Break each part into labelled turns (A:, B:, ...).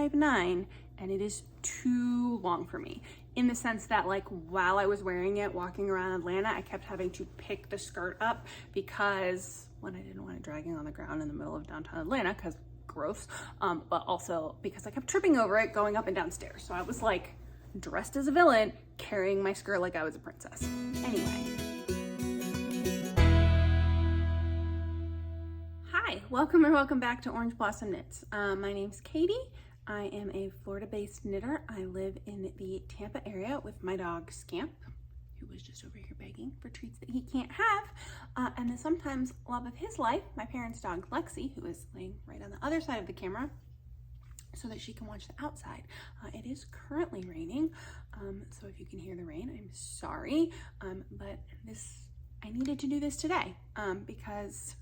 A: 5'9", and it is too long for me, in the sense that like while I was wearing it walking around Atlanta, I kept having to pick the skirt up because one, I didn't want it dragging on the ground in the middle of downtown Atlanta because gross, but also because I kept tripping over it going up and downstairs. So I was like dressed as a villain, carrying my skirt like I was a princess. Anyway. Hi, welcome back to Orange Blossom Knits. My name's Katie. I am a Florida-based knitter. I live in the Tampa area with my dog Scamp, who was just over here begging for treats that he can't have. And then sometimes love of his life, my parents' dog Lexi, who is laying right on the other side of the camera so that she can watch the outside. It is currently raining, so if you can hear the rain, I'm sorry. But I needed to do this today because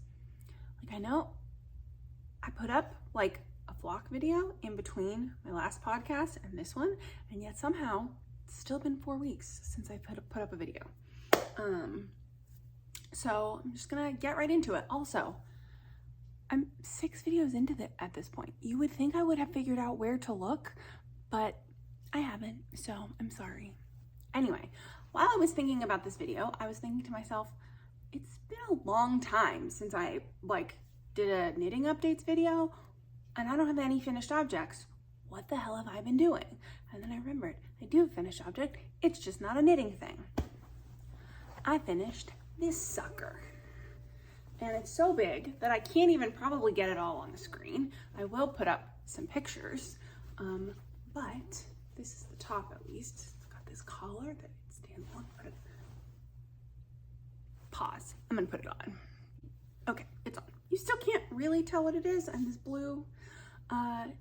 A: like I know I put up like a vlog video in between my last podcast and this one, and yet somehow it's still been 4 weeks since I put up a video. So I'm just gonna get right into it. Also, I'm 6 videos into at this point. You would think I would have figured out where to look, but I haven't, so I'm sorry. Anyway, while I was thinking about this video, I was thinking to myself, it's been a long time since I like did a knitting updates video, and I don't have any finished objects. What the hell have I been doing? And then I remembered, I do have a finished object, it's just not a knitting thing. I finished this sucker. And it's so big that I can't even probably get it all on the screen. I will put up some pictures, but this is the top at least. It's got this collar that it stands on. Pause, I'm gonna put it on. Okay, it's on. You still can't really tell what it is, and this blue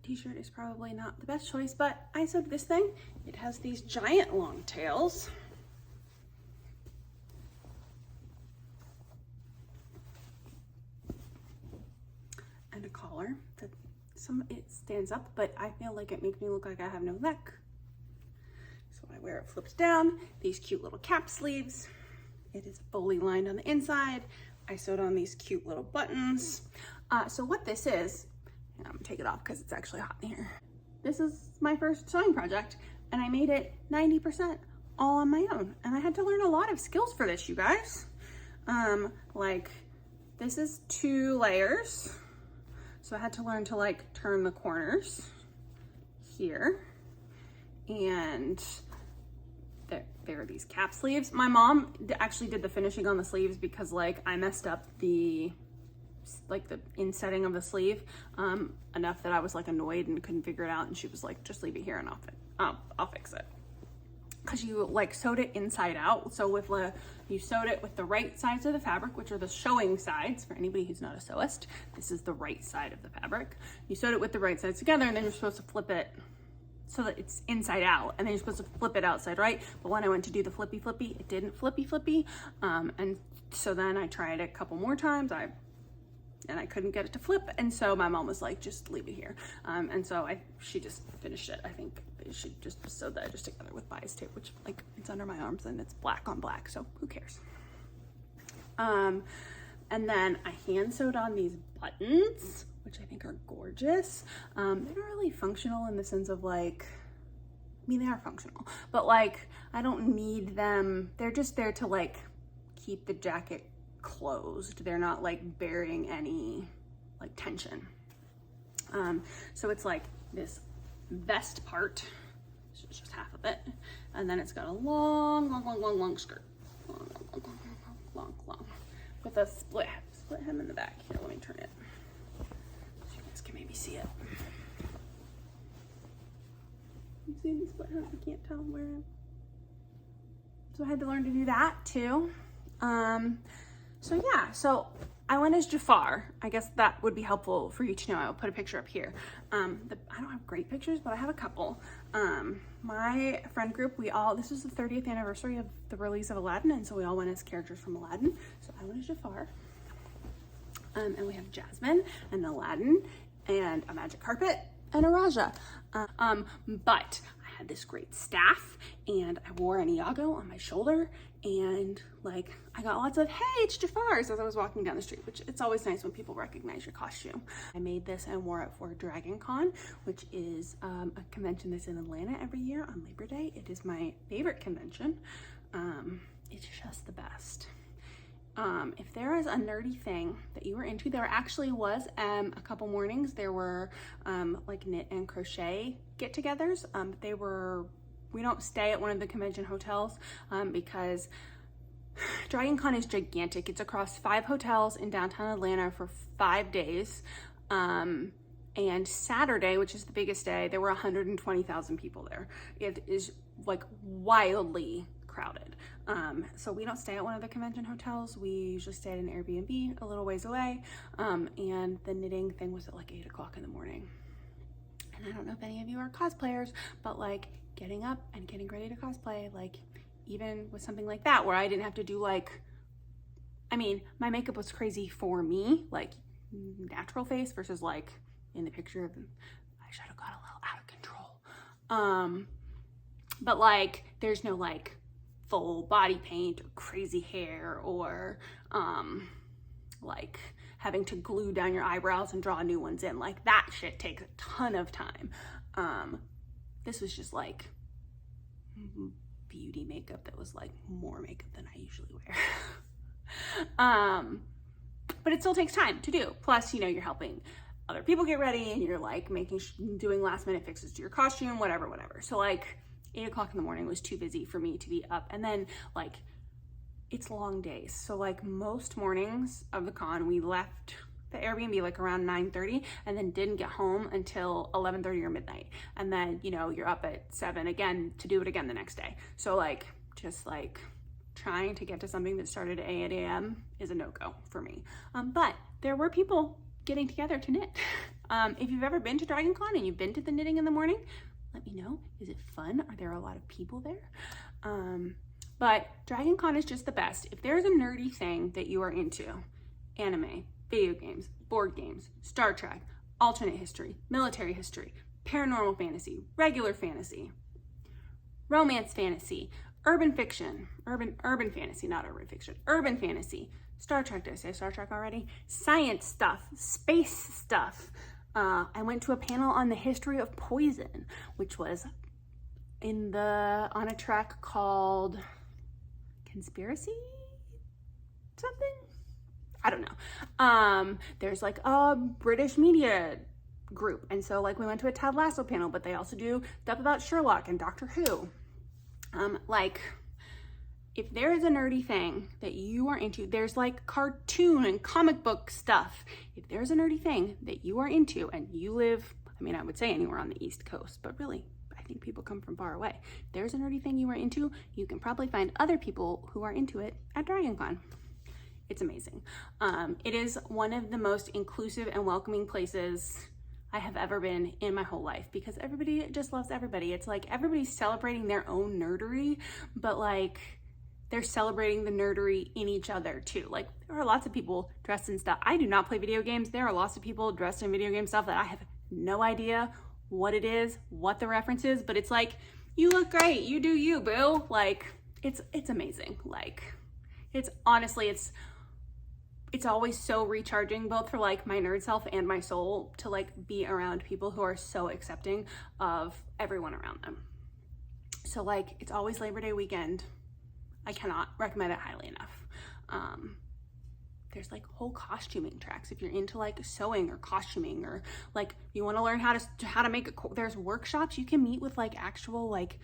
A: t-shirt is probably not the best choice, but I sewed this thing. It has these giant long tails. And a collar that it stands up, but I feel like it makes me look like I have no neck. So when I wear it, flips down. These cute little cap sleeves. It is fully lined on the inside. I sewed on these cute little buttons. So what this is, and I'm gonna take it off because it's actually hot in here. This is my first sewing project, and I made it 90% all on my own. And I had to learn a lot of skills for this, you guys. Like this is 2 layers. So I had to learn to like turn the corners here, and there are these cap sleeves. My mom actually did the finishing on the sleeves because like I messed up the insetting of the sleeve enough that I was like annoyed and couldn't figure it out, and she was like, just leave it here and I'll fix it. Because you like sewed it inside out. So you sewed it with the right sides of the fabric, which are the showing sides. For anybody who's not a sewist, this is the right side of the fabric. You sewed it with the right sides together, and then you're supposed to flip it so that it's inside out, and then you're supposed to flip it outside right. But when I went to do the flippy, it didn't flippy. And so then I tried it a couple more times. And I couldn't get it to flip, and so my mom was like, just leave it here. And so she just finished it. I think she just sewed that just together with bias tape, which like it's under my arms and it's black on black, so who cares? And then I hand sewed on these buttons, which I think are gorgeous. They're not really functional in the sense of like, I mean, they are functional, but like I don't need them. They're just there to like keep the jacket closed. They're not like bearing any like tension. So it's like this vest part, so it's just half of it, and then it's got a long skirt, long with a split hem in the back. Here, let me turn it so you guys can maybe see it. You see the split hem? I can't tell where. So I had to learn to do that too. So yeah, so I went as Jafar. I guess that would be helpful for you to know. I'll put a picture up here. I don't have great pictures, but I have a couple. My friend group, this was the 30th anniversary of the release of Aladdin, and so we all went as characters from Aladdin. So I went as Jafar. And we have Jasmine and Aladdin and a magic carpet and a Raja. But I had this great staff, and I wore an Iago on my shoulder, And like I got lots of "Hey, it's Jafar's" as I was walking down the street, which it's always nice when people recognize your costume. I made this and wore it for Dragon Con, which is a convention that's in Atlanta every year on Labor Day. It is my favorite convention. It's just the best. If there is a nerdy thing that you were into, there actually was a couple mornings there were like knit and crochet get-togethers. We don't stay at one of the convention hotels because Dragon Con is gigantic. It's across 5 hotels in downtown Atlanta for 5 days. And Saturday, which is the biggest day, there were 120,000 people there. It is like wildly crowded. So we don't stay at one of the convention hotels. We usually stay at an Airbnb a little ways away. And the knitting thing was at like 8 o'clock in the morning. And I don't know if any of you are cosplayers, but like getting up and getting ready to cosplay, like even with something like that where I didn't have to do like, I mean, my makeup was crazy for me, like natural face versus like in the picture of eyeshadow got a little out of control. But like there's no like full body paint or crazy hair or like having to glue down your eyebrows and draw new ones in. Like that shit takes a ton of time. This was just like beauty makeup that was like more makeup than I usually wear. But it still takes time to do. Plus, you know, you're helping other people get ready and you're like doing last minute fixes to your costume, whatever. So like 8 o'clock in the morning was too busy for me to be up. And then like, it's long days. So like most mornings of the con, we left the Airbnb like around 9:30 and then didn't get home until 11:30 or midnight. And then, you know, you're up at 7 again to do it again the next day. So like, just like trying to get to something that started at 8 a.m. is a no-go for me. But there were people getting together to knit. If you've ever been to Dragon Con and you've been to the knitting in the morning, let me know. Is it fun? Are there a lot of people there? But Dragon Con is just the best. If there's a nerdy thing that you are into, anime, video games, board games, Star Trek, alternate history, military history, paranormal fantasy, regular fantasy, romance fantasy, urban fiction, urban fantasy, not urban fiction, urban fantasy, Star Trek, did I say Star Trek already? Science stuff, space stuff. I went to a panel on the history of poison, which was on a track called Conspiracy something? I don't know. There's like a British media group. And so like we went to a Ted Lasso panel, but they also do stuff about Sherlock and Doctor Who. Like if there is a nerdy thing that you are into, there's like cartoon and comic book stuff. If there's a nerdy thing that you are into and you live, I mean, I would say anywhere on the East Coast, but really, I think people come from far away. If there's a nerdy thing you are into, you can probably find other people who are into it at Dragon Con. It's amazing. It is one of the most inclusive and welcoming places I have ever been in my whole life because everybody just loves everybody. It's like everybody's celebrating their own nerdery, but like they're celebrating the nerdery in each other too. Like there are lots of people dressed in stuff. I do not play video games. There are lots of people dressed in video game stuff that I have no idea what it is, what the reference is, but it's like, you look great, you do you, boo. Like it's amazing. Like it's honestly, it's always so recharging both for like my nerd self and my soul to like be around people who are so accepting of everyone around them. So like it's always Labor Day weekend. I cannot recommend it highly enough. There's like whole costuming tracks if you're into like sewing or costuming or like you want to learn how to make there's workshops you can meet with like actual like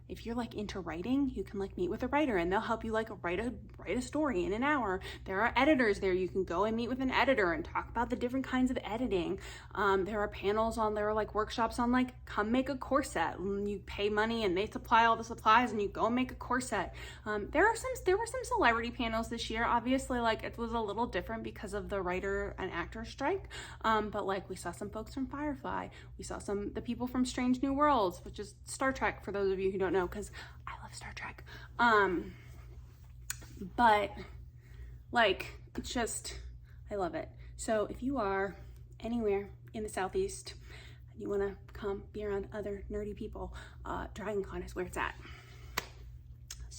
A: if you're like into writing, you can like meet with a writer and they'll help you like write a story in an hour. There are editors there. You can go and meet with an editor and talk about the different kinds of editing. There are like workshops on like come make a corset. And you pay money and they supply all the supplies and you go and make a corset. There were some celebrity panels this year. Obviously, like it was a little different because of the writer and actor strike. But like we saw some folks from Firefly. We saw the people from Strange New Worlds, which is Star Trek for those of you who don't know, because I love Star Trek. But like it's just, I love it. So if you are anywhere in the Southeast and you want to come be around other nerdy people, Dragon Con is where it's at.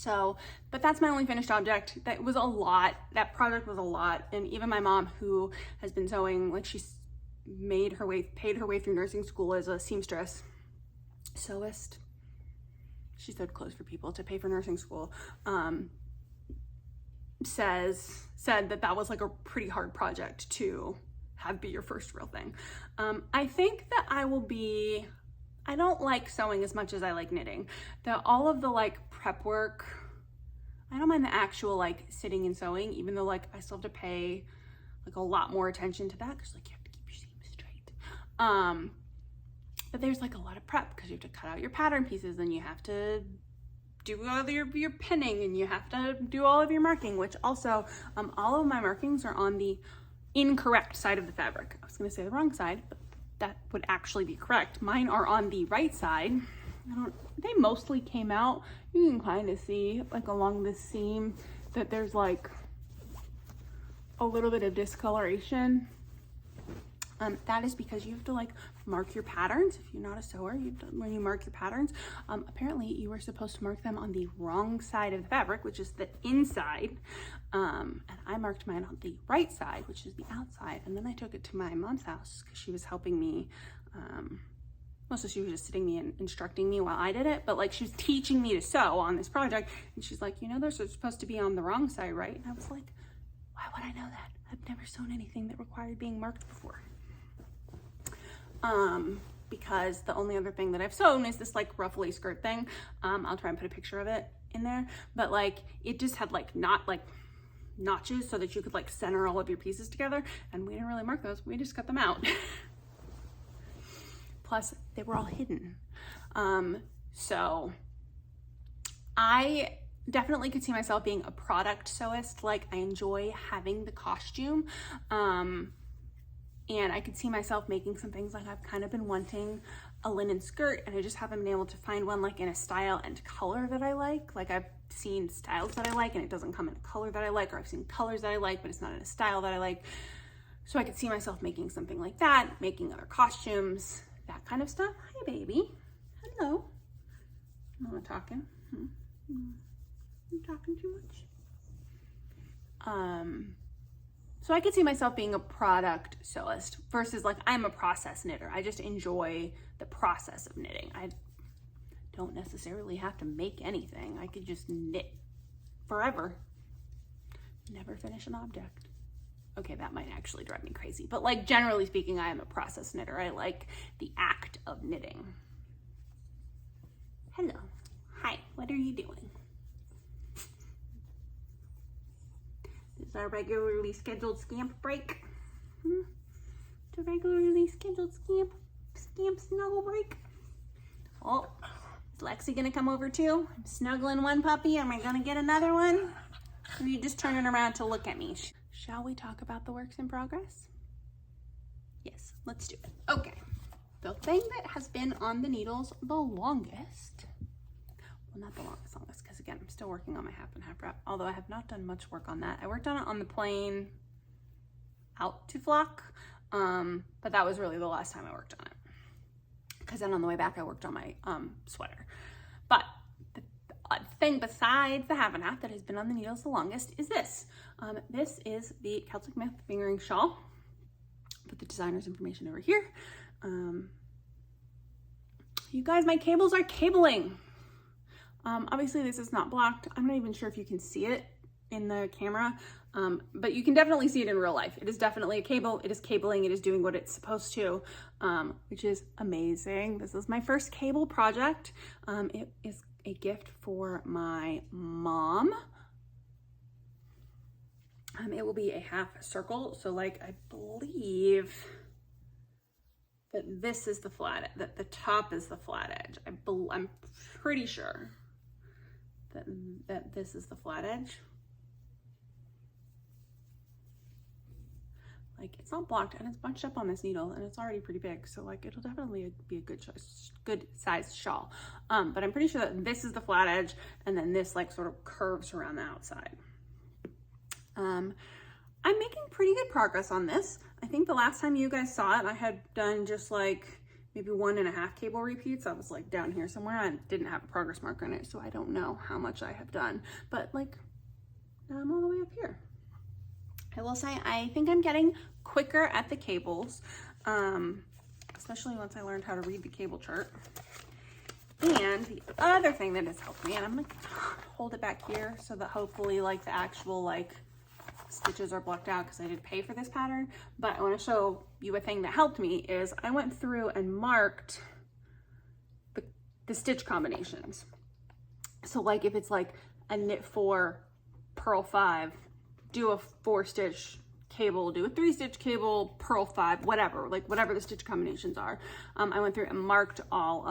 A: So, but that's my only finished object. That was a lot. That project was a lot. And even my mom, who has been sewing, like she's paid her way through nursing school as a seamstress, sewist. She sewed clothes for people to pay for nursing school. Said that was like a pretty hard project to have be your first real thing. I think that I don't like sewing as much as I like knitting. All of the like prep work, I don't mind the actual like sitting and sewing, even though like I still have to pay like a lot more attention to that because like you have to keep your seams straight. But there's like a lot of prep because you have to cut out your pattern pieces and you have to do all of your pinning and you have to do all of your marking, which also all of my markings are on the incorrect side of the fabric. I was gonna say the wrong side, but that would actually be correct. Mine are on the right side. They mostly came out. You can kind of see like along the seam that there's like a little bit of discoloration. That is because you have to like mark your patterns. If you're not a sewer, when you mark your patterns, apparently you were supposed to mark them on the wrong side of the fabric, which is the inside. And I marked mine on the right side, which is the outside. And then I took it to my mom's house because she was helping me. Mostly she was just sitting me and instructing me while I did it, but like she was teaching me to sew on this project. And she's like, you know, they're supposed to be on the wrong side, right? And I was like, why would I know that? I've never sewn anything that required being marked before. Because the only other thing that I've sewn is this like ruffly skirt thing. I'll try and put a picture of it in there, but like it just had like notches so that you could like center all of your pieces together, and we didn't really mark those, we just cut them out. Plus they were all hidden. So I definitely could see myself being a product sewist. Like I enjoy having the costume. And I could see myself making some things. Like I've kind of been wanting a linen skirt and I just haven't been able to find one like in a style and color that I like. Like I've seen styles that I like and it doesn't come in a color that I like, or I've seen colors that I like, but it's not in a style that I like. So I could see myself making something like that, making other costumes, that kind of stuff. Hi, baby. Hello. I'm not talking. I'm talking too much. So I could see myself being a product sewist versus like I'm a process knitter. I just enjoy the process of knitting. I don't necessarily have to make anything. I could just knit forever, never finish an object. Okay, that might actually drive me crazy, but like generally speaking, I am a process knitter. I like the act of knitting. Hello. Hi, what are you doing? This is our regularly scheduled scamp break. It's a regularly scheduled scamp snuggle break. Oh, is Lexi gonna come over too? I'm snuggling one puppy. Am I gonna get another one? Or are you just turning around to look at me? Shall we talk about the works in progress? Yes, let's do it. Okay, the thing that has been on the needles the longest, well, not the longest, because again, I'm still working on my half and half wrap, although I have not done much work on that. I worked on it on the plain out to flock, but that was really the last time I worked on it, because then on the way back I worked on my sweater. But the thing besides the half and half that has been on the needles the longest is this. This is the Celtic Myth fingering shawl. Put the designer's information over here. You guys, my cables are cabling. Obviously this is not blocked. I'm not even sure if you can see it in the camera, but you can definitely see it in real life. It is definitely a cable. It is cabling. It is doing what it's supposed to, which is amazing. This is my first cable project. It is a gift for my mom. It will be a half circle. So like, I believe that this is the flat, that the top is the flat edge. I'm pretty sure that this is the flat edge. Like, it's not blocked and it's bunched up on this needle and it's already pretty big. So like, it'll definitely be a good size shawl. But I'm pretty sure that this is the flat edge and then this like sort of curves around the outside. I'm making pretty good progress on this. I think the last time you guys saw it, I had done just like maybe 1.5 cable repeats. I was like down here somewhere. I didn't have a progress marker on it, so I don't know how much I have done, but like now I'm all the way up here. I will say, I think I'm getting quicker at the cables, especially once I learned how to read the cable chart. And the other thing that has helped me, and I'm gonna hold it back here so that hopefully like the actual like stitches are blocked out because I did pay for this pattern, but I want to show you a thing that helped me is I went through and marked the stitch combinations. So like if it's like a knit 4, purl 5, do a 4-stitch cable, do a 3-stitch cable, purl 5, whatever, like whatever the stitch combinations are. I went through and marked all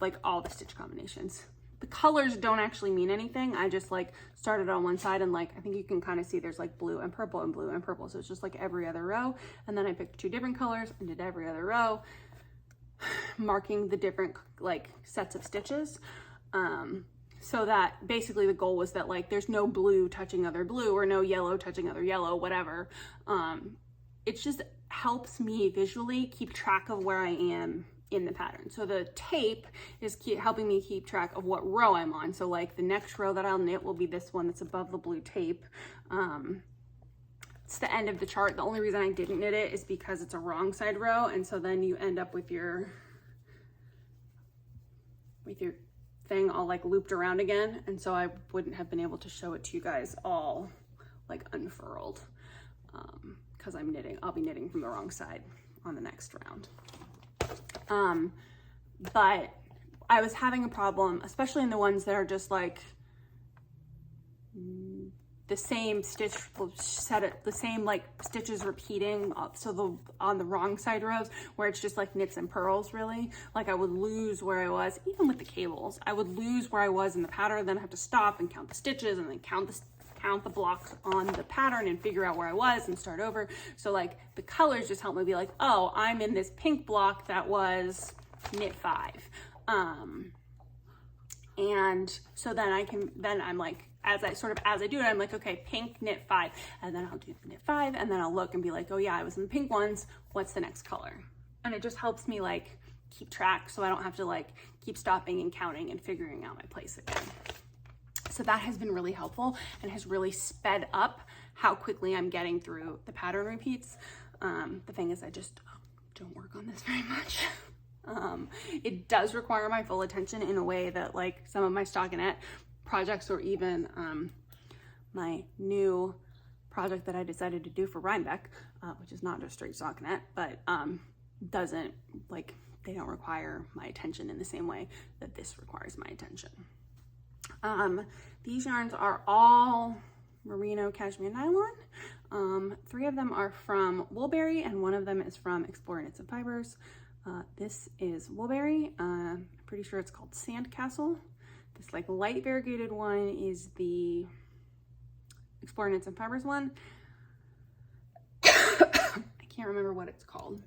A: the stitch combinations. The colors don't actually mean anything. I just like started on one side and like, I think you can kind of see there's like blue and purple and blue and purple. So it's just like every other row. And then I picked 2 different colors and did every other row, marking the different like sets of stitches. So that basically the goal was that like, there's no blue touching other blue or no yellow touching other yellow, whatever. It just helps me visually keep track of where I am in the pattern. So the tape is helping me keep track of what row I'm on. So like the next row that I'll knit will be this one that's above the blue tape. It's the end of the chart. The only reason I didn't knit it is because it's a wrong side row, and so then you end up with your thing all like looped around again, and so I wouldn't have been able to show it to you guys all like unfurled because I'll be knitting from the wrong side on the next round. But I was having a problem, especially in the ones that are just like the same stitch set, the same like stitches repeating. So on the wrong side rows where it's just like knits and purls, really, like I would lose where I was. Even with the cables, I would lose where I was in the pattern, then have to stop and count the stitches and then count the blocks on the pattern and figure out where I was and start over. So like the colors just help me be like, oh, I'm in this pink block that was knit 5. And so then I'm like, as I do it, I'm like, okay, pink, knit 5, and then I'll do knit 5, and then I'll look and be like, oh yeah, I was in the pink ones, what's the next color? And it just helps me like keep track so I don't have to like keep stopping and counting and figuring out my place again. So that has been really helpful and has really sped up how quickly I'm getting through the pattern repeats. The thing is, I just don't work on this very much. It does require my full attention in a way that like some of my stockinette projects, or even my new project that I decided to do for Rhinbeck, which is not just straight stockinette, but doesn't like, they don't require my attention in the same way that this requires my attention. These yarns are all merino cashmere nylon. 3 of them are from Woolberry and 1 of them is from Explore Knits and Fibers. This is Woolberry. I'm pretty sure it's called Sandcastle. This like light variegated one is the Explore Knits and Fibers one. I can't remember what it's called.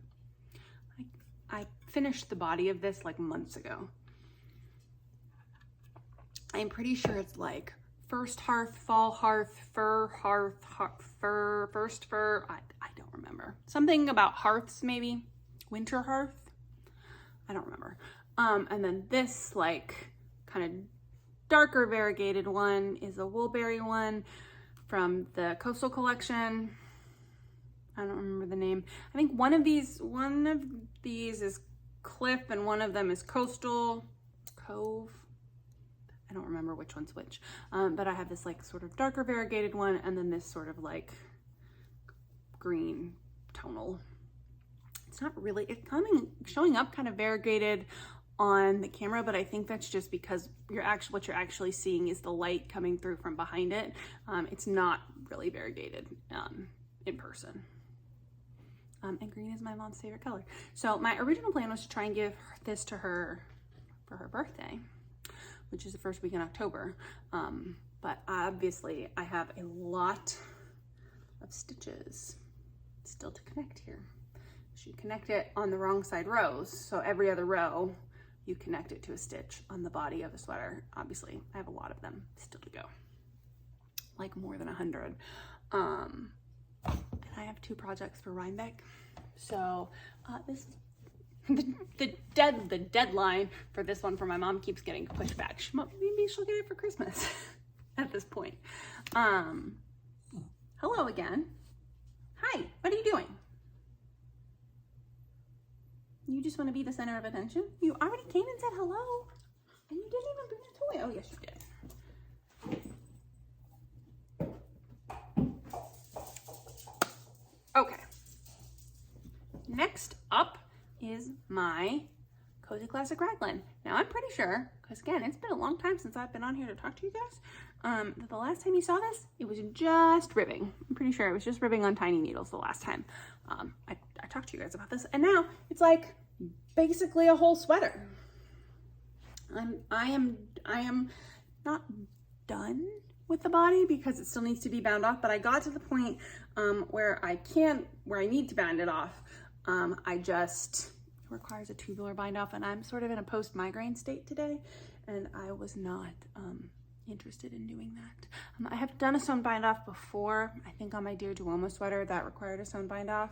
A: I finished the body of this like months ago. I'm pretty sure it's like first hearth, fall hearth, fur hearth, fur, first fur. I don't remember. Something about hearths, maybe. Winter hearth. I don't remember. And then this like kind of darker variegated one is a Woolberry one from the Coastal collection. I don't remember the name. I think one of these is Cliff and one of them is Coastal Cove. I don't remember which one's which. But I have this like sort of darker variegated one and then this sort of like green tonal. It's not really, it's showing up kind of variegated on the camera, but I think that's just because what you're actually seeing is the light coming through from behind it. It's not really variegated in person. And green is my mom's favorite color. So my original plan was to try and give this to her for her birthday, which is the first week in October. But obviously I have a lot of stitches still to connect here. You connect it on the wrong side rows. So every other row, you connect it to a stitch on the body of a sweater. Obviously, I have a lot of them still to go, like more than 100. And I have 2 projects for Rhinbeck. So this the deadline for this one for my mom keeps getting pushed back. Maybe she'll get it for Christmas at this point. Hello again. Hi, what are you doing? You just want to be the center of attention? You already came and said hello, and you didn't even bring a toy. Oh, yes, you did. Okay. Next up is my Cozy Classic Raglan. Now, I'm pretty sure, because again, it's been a long time since I've been on here to talk to you guys, that the last time you saw this, it was just ribbing. I'm pretty sure it was just ribbing on tiny needles the last time I talked to you guys about this. And now it's like basically a whole sweater. I am not done with the body because it still needs to be bound off, but I got to the point where I need to band it off. It requires a tubular bind off, and I'm sort of in a post-migraine state today, and I was not interested in doing that. I have done a sewn bind off before, I think on my Dear Duomo sweater that required a sewn bind off.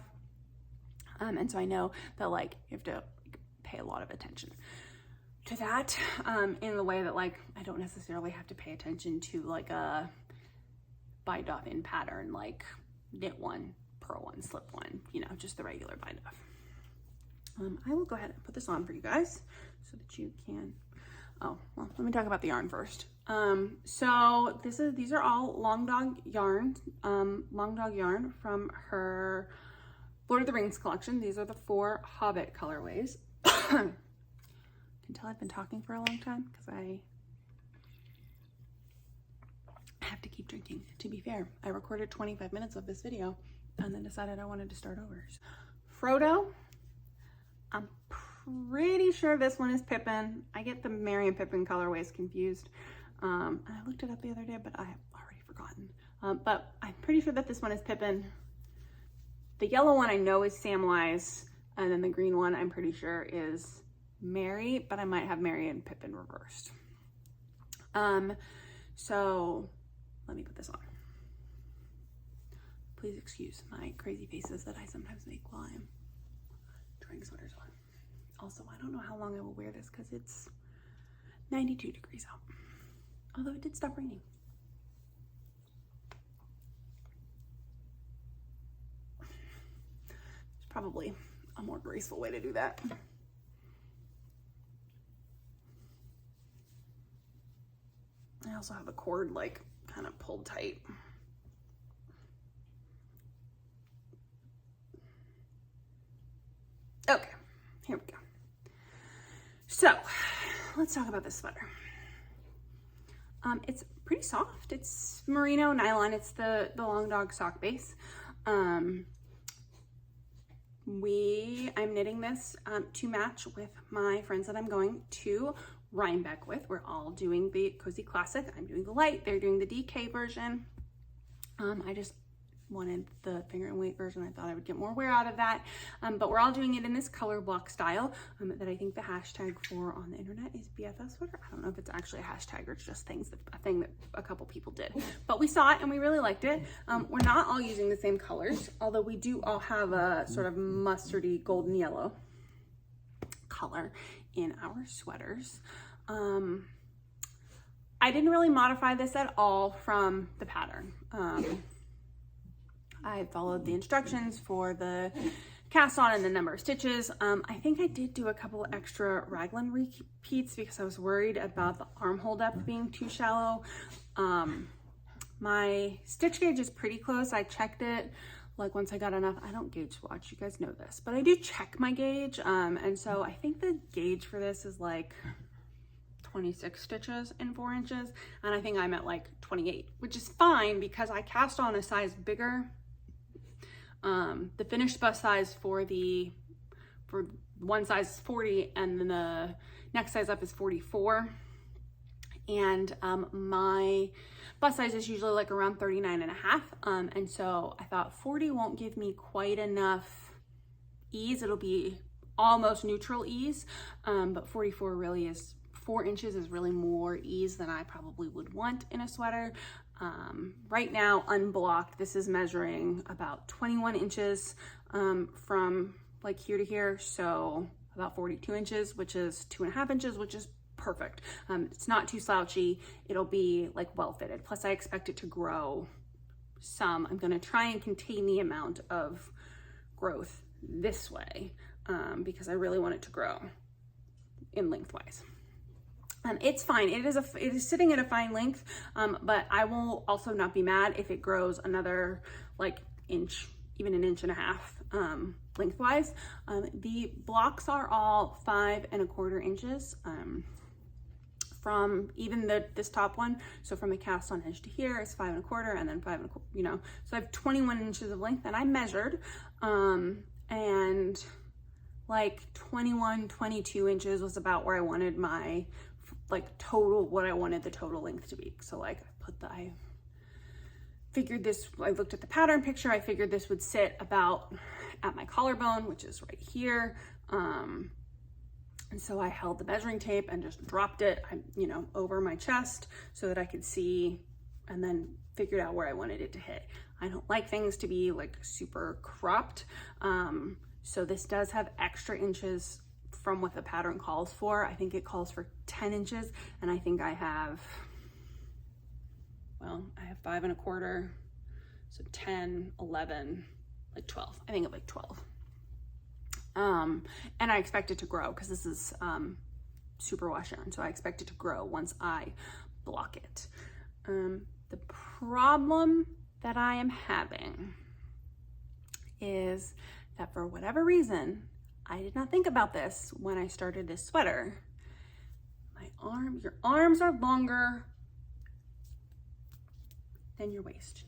A: And so I know that like you have to pay a lot of attention to that in the way that like I don't necessarily have to pay attention to like a bind off in pattern, like knit one, purl one, slip one, you know, just the regular bind off. I will go ahead and put this on for you guys so that you can, oh, well, let me talk about the yarn first. So these are all Long Dog yarn from her Lord of the Rings collection. These are the 4 Hobbit colorways. Can tell I've been talking for a long time because I have to keep drinking. To be fair, I recorded 25 minutes of this video and then decided I wanted to start over. Frodo, I'm pretty sure this one is Pippin. I get the Merry and Pippin colorways confused. I looked it up the other day, but I have already forgotten. But I'm pretty sure that this one is Pippin. The yellow one I know is Samwise, and then the green one I'm pretty sure is Mary, but I might have Mary and Pippin reversed. So let me put this on. Please excuse my crazy faces that I sometimes make while I'm trying sweaters on. Also, I don't know how long I will wear this because it's 92 degrees out. Although it did stop raining. There's probably a more graceful way to do that. I also have a cord like kind of pulled tight. Okay, here we go. So let's talk about this sweater. It's pretty soft. It's merino nylon. It's the Long Dog sock base. I'm knitting this to match with my friends that I'm going to Rhinbeck with. We're all doing the Cozy Classic. I'm doing the light. They're doing the DK version. I just wanted the finger and weight version. I thought I would get more wear out of that. But we're all doing it in this color block style that I think the hashtag for on the internet is BFF sweater. I don't know if it's actually a hashtag or it's just a thing that a couple people did. But we saw it and we really liked it. We're not all using the same colors, although we do all have a sort of mustardy golden yellow color in our sweaters. I didn't really modify this at all from the pattern. I followed the instructions for the cast on and the number of stitches. I think I did do a couple extra raglan repeats because I was worried about the armhole depth being too shallow. My stitch gauge is pretty close. I checked it like once I got enough. I don't gauge swatch, you guys know this, but I do check my gauge. And so I think the gauge for this is like 26 stitches in 4 inches. And I think I'm at like 28, which is fine because I cast on a size bigger. The finished bust size for one size is 40 and then the next size up is 44. And my bust size is usually like around 39 and a half. And so I thought 40 won't give me quite enough ease. It'll be almost neutral ease. But 44 really is 4 inches is really more ease than I probably would want in a sweater. Right now, unblocked, this is measuring about 21 inches from like here to here, so about 42 inches, which is 2.5 inches, which is perfect. It's not too slouchy. It'll be like well fitted. Plus I expect it to grow some. I'm gonna try and contain the amount of growth this way because I really want it to grow in lengthwise. It's fine. It is sitting at a fine length, but I will also not be mad if it grows another like inch, even an inch and a half lengthwise. The blocks are all 5¼ inches from even this top one. So from the cast on edge to here is 5¼ and then 5¼ you know, so I have 21 inches of length, and I measured and like 21, 22 inches was about where I wanted my like total, what I wanted the total length to be. So like I figured this, I looked at the pattern picture, I figured this would sit about at my collarbone, which is right here. And so I held the measuring tape and just dropped it, you know, over my chest so that I could see, and then figured out where I wanted it to hit. I don't like things to be like super cropped. So this does have extra inches from what the pattern calls for. I think it calls for 10 inches, and I think I have, well, I have 5¼ so 10, 11, like 12. I think of like 12. And I expect it to grow because this is super wash yarn, so I expect it to grow once I block it. The problem that I am having is that for whatever reason, I did not think about this when I started this sweater. Your arms are longer than your waist.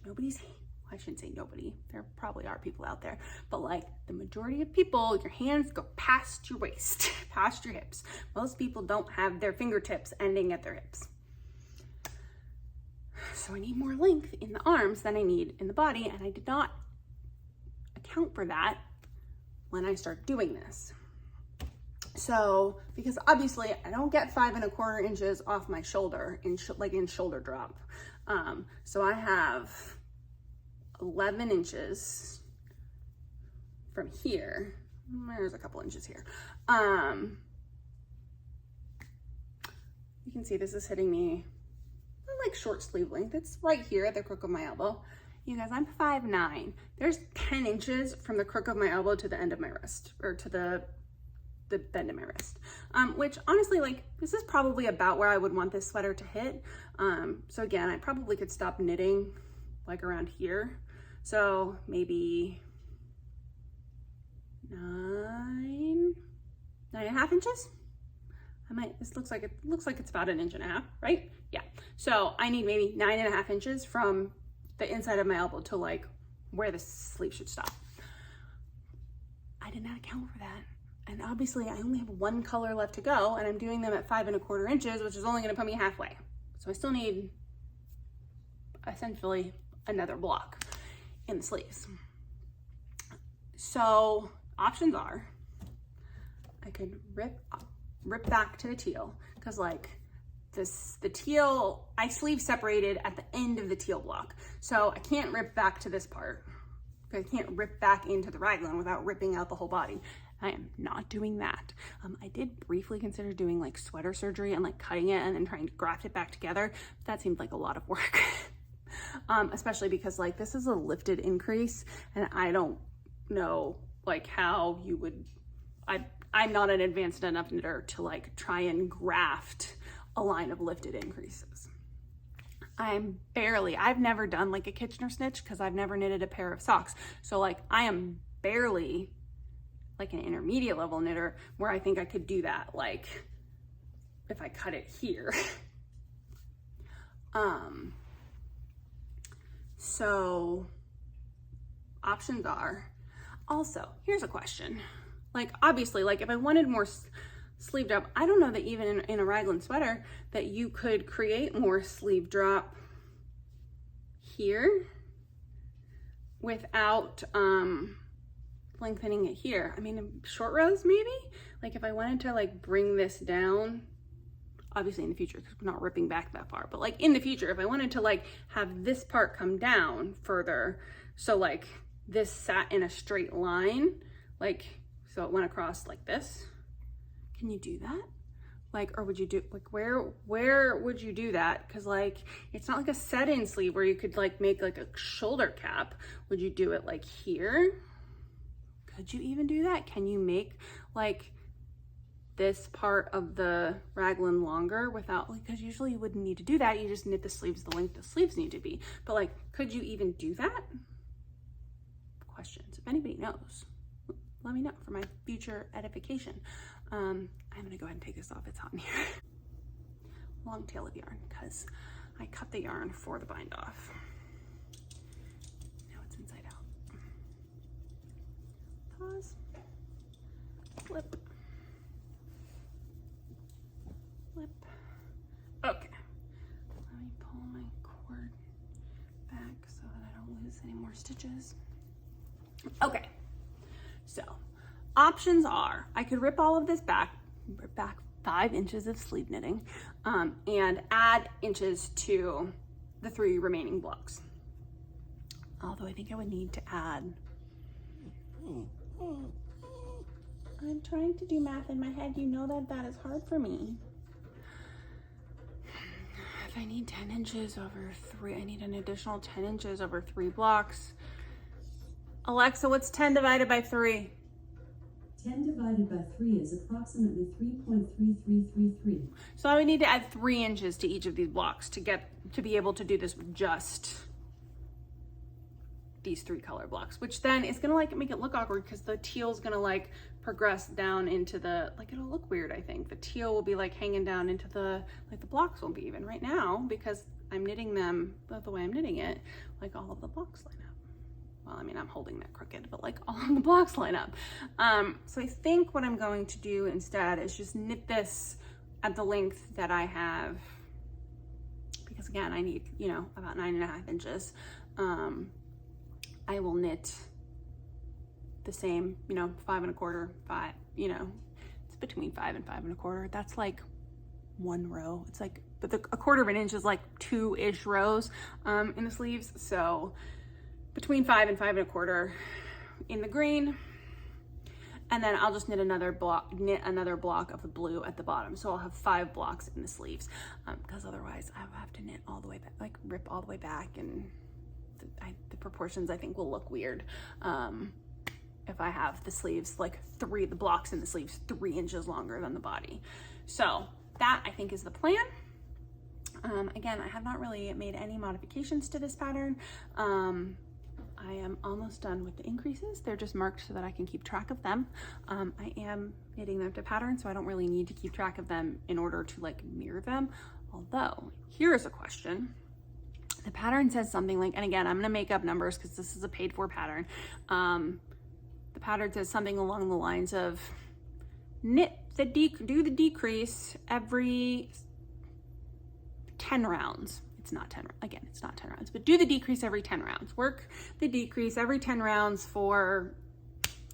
A: I shouldn't say nobody, there probably are people out there, but like the majority of people, your hands go past your waist, past your hips. Most people don't have their fingertips ending at their hips. So I need more length in the arms than I need in the body, and I did not account for that when I start doing this. So, because obviously I don't get 5¼ inches off my shoulder in shoulder drop. So I have 11 inches from here. There's a couple inches here. You can see this is hitting me like short sleeve length. It's right here at the crook of my elbow. You guys, I'm 5'9". There's 10 inches from the crook of my elbow to the end of my wrist, or to the bend of my wrist, which honestly, like, this is probably about where I would want this sweater to hit. So again, I probably could stop knitting like around here. So maybe 9.5 inches. This looks like it's about 1.5 inches, right? Yeah. So I need maybe 9.5 inches from the inside of my elbow to like where the sleeve should stop. I did not account for that. And obviously I only have one color left to go, and I'm doing them at 5¼ inches, which is only gonna put me halfway. So I still need essentially another block in the sleeves. So options are, I could rip back to the teal, because like the teal, I sleeve separated at the end of the teal block. So I can't rip back to this part. I can't rip back into the raglan without ripping out the whole body. I am not doing that. I did briefly consider doing like sweater surgery and like cutting it and then trying to graft it back together. That seemed like a lot of work. Especially because like this is a lifted increase, and I don't know like how you would, I'm not an advanced enough knitter to like try and graft a line of lifted increases. I've never done like a Kitchener snitch because I've never knitted a pair of socks. So like I am barely like an intermediate level knitter where I think I could do that, like if I cut it here. So options are, also, here's a question. Like obviously, like if I wanted more sleeve drop, I don't know that even in a raglan sweater that you could create more sleeve drop here without lengthening it here. I mean, short rows maybe? Like if I wanted to like bring this down, obviously in the future, because we're not ripping back that far, but like in the future, if I wanted to like have this part come down further, so like this sat in a straight line, like, so it went across like this, Can you do that? Like, or would you do, like, where would you do that? Because like, it's not like a set-in sleeve where you could like make like a shoulder cap. Would you do it like here? Could you even do that? Can you make like this part of the raglan longer without, like, because usually you wouldn't need to do that. You just knit the sleeves the length the sleeves need to be. But like, could you even do that? Questions. If anybody knows, let me know for my future edification. I'm gonna go ahead and take this off. It's hot in here. Long tail of yarn, because I cut the yarn for the bind off. Now it's inside out. Pause. Flip. Flip. Okay. Let me pull my cord back so that I don't lose any more stitches. Okay. So options are, I could rip all of this back 5 inches of sleeve knitting, and add inches to the 3 remaining blocks. Although I think I would need to add, I'm trying to do math in my head. You know that that is hard for me. If I need 10 inches over 3, I need an additional 10 inches over 3 blocks. Alexa, what's 10 divided by 3?
B: 10 divided by 3 is approximately 3.3333.
A: So I would need to add 3 inches to each of these blocks to be able to do this with just these 3 color blocks, which then is gonna like make it look awkward because the teal is gonna like progress down into the, like, it'll look weird. I think the teal will be like hanging down into the, like the blocks won't be even right now because I'm knitting them the way I'm knitting it, like all of the blocks line up. Well, I mean, I'm holding that crooked, but like all of the blocks line up. So I think what I'm going to do instead is just knit this at the length that I have, because again, I need, you know, about 9.5 inches. I will knit the same, you know, 5 1/4, 5, you know, it's between 5 and 5 1/4. That's like 1 row. It's like, but a 1/4 of an inch is like 2-ish rows in the sleeves. So between 5 and 5 1/4 in the green, and then I'll just knit another block of the blue at the bottom. So I'll have 5 blocks in the sleeves, because otherwise I will have to knit all the way back, like rip all the way back, and the proportions I think will look weird if I have the sleeves like the blocks in the sleeves 3 inches longer than the body. So that I think is the plan. Again, I have not really made any modifications to this pattern. I am almost done with the increases. They're just marked so that I can keep track of them. I am knitting them to pattern, so I don't really need to keep track of them in order to like mirror them. Although, here's a question. The pattern says something like, and again, I'm gonna make up numbers because this is a paid for pattern. The pattern says something along the lines of do the decrease every 10 rounds. It's not 10, again, it's not 10 rounds, but do the decrease every 10 rounds. Work the decrease every 10 rounds for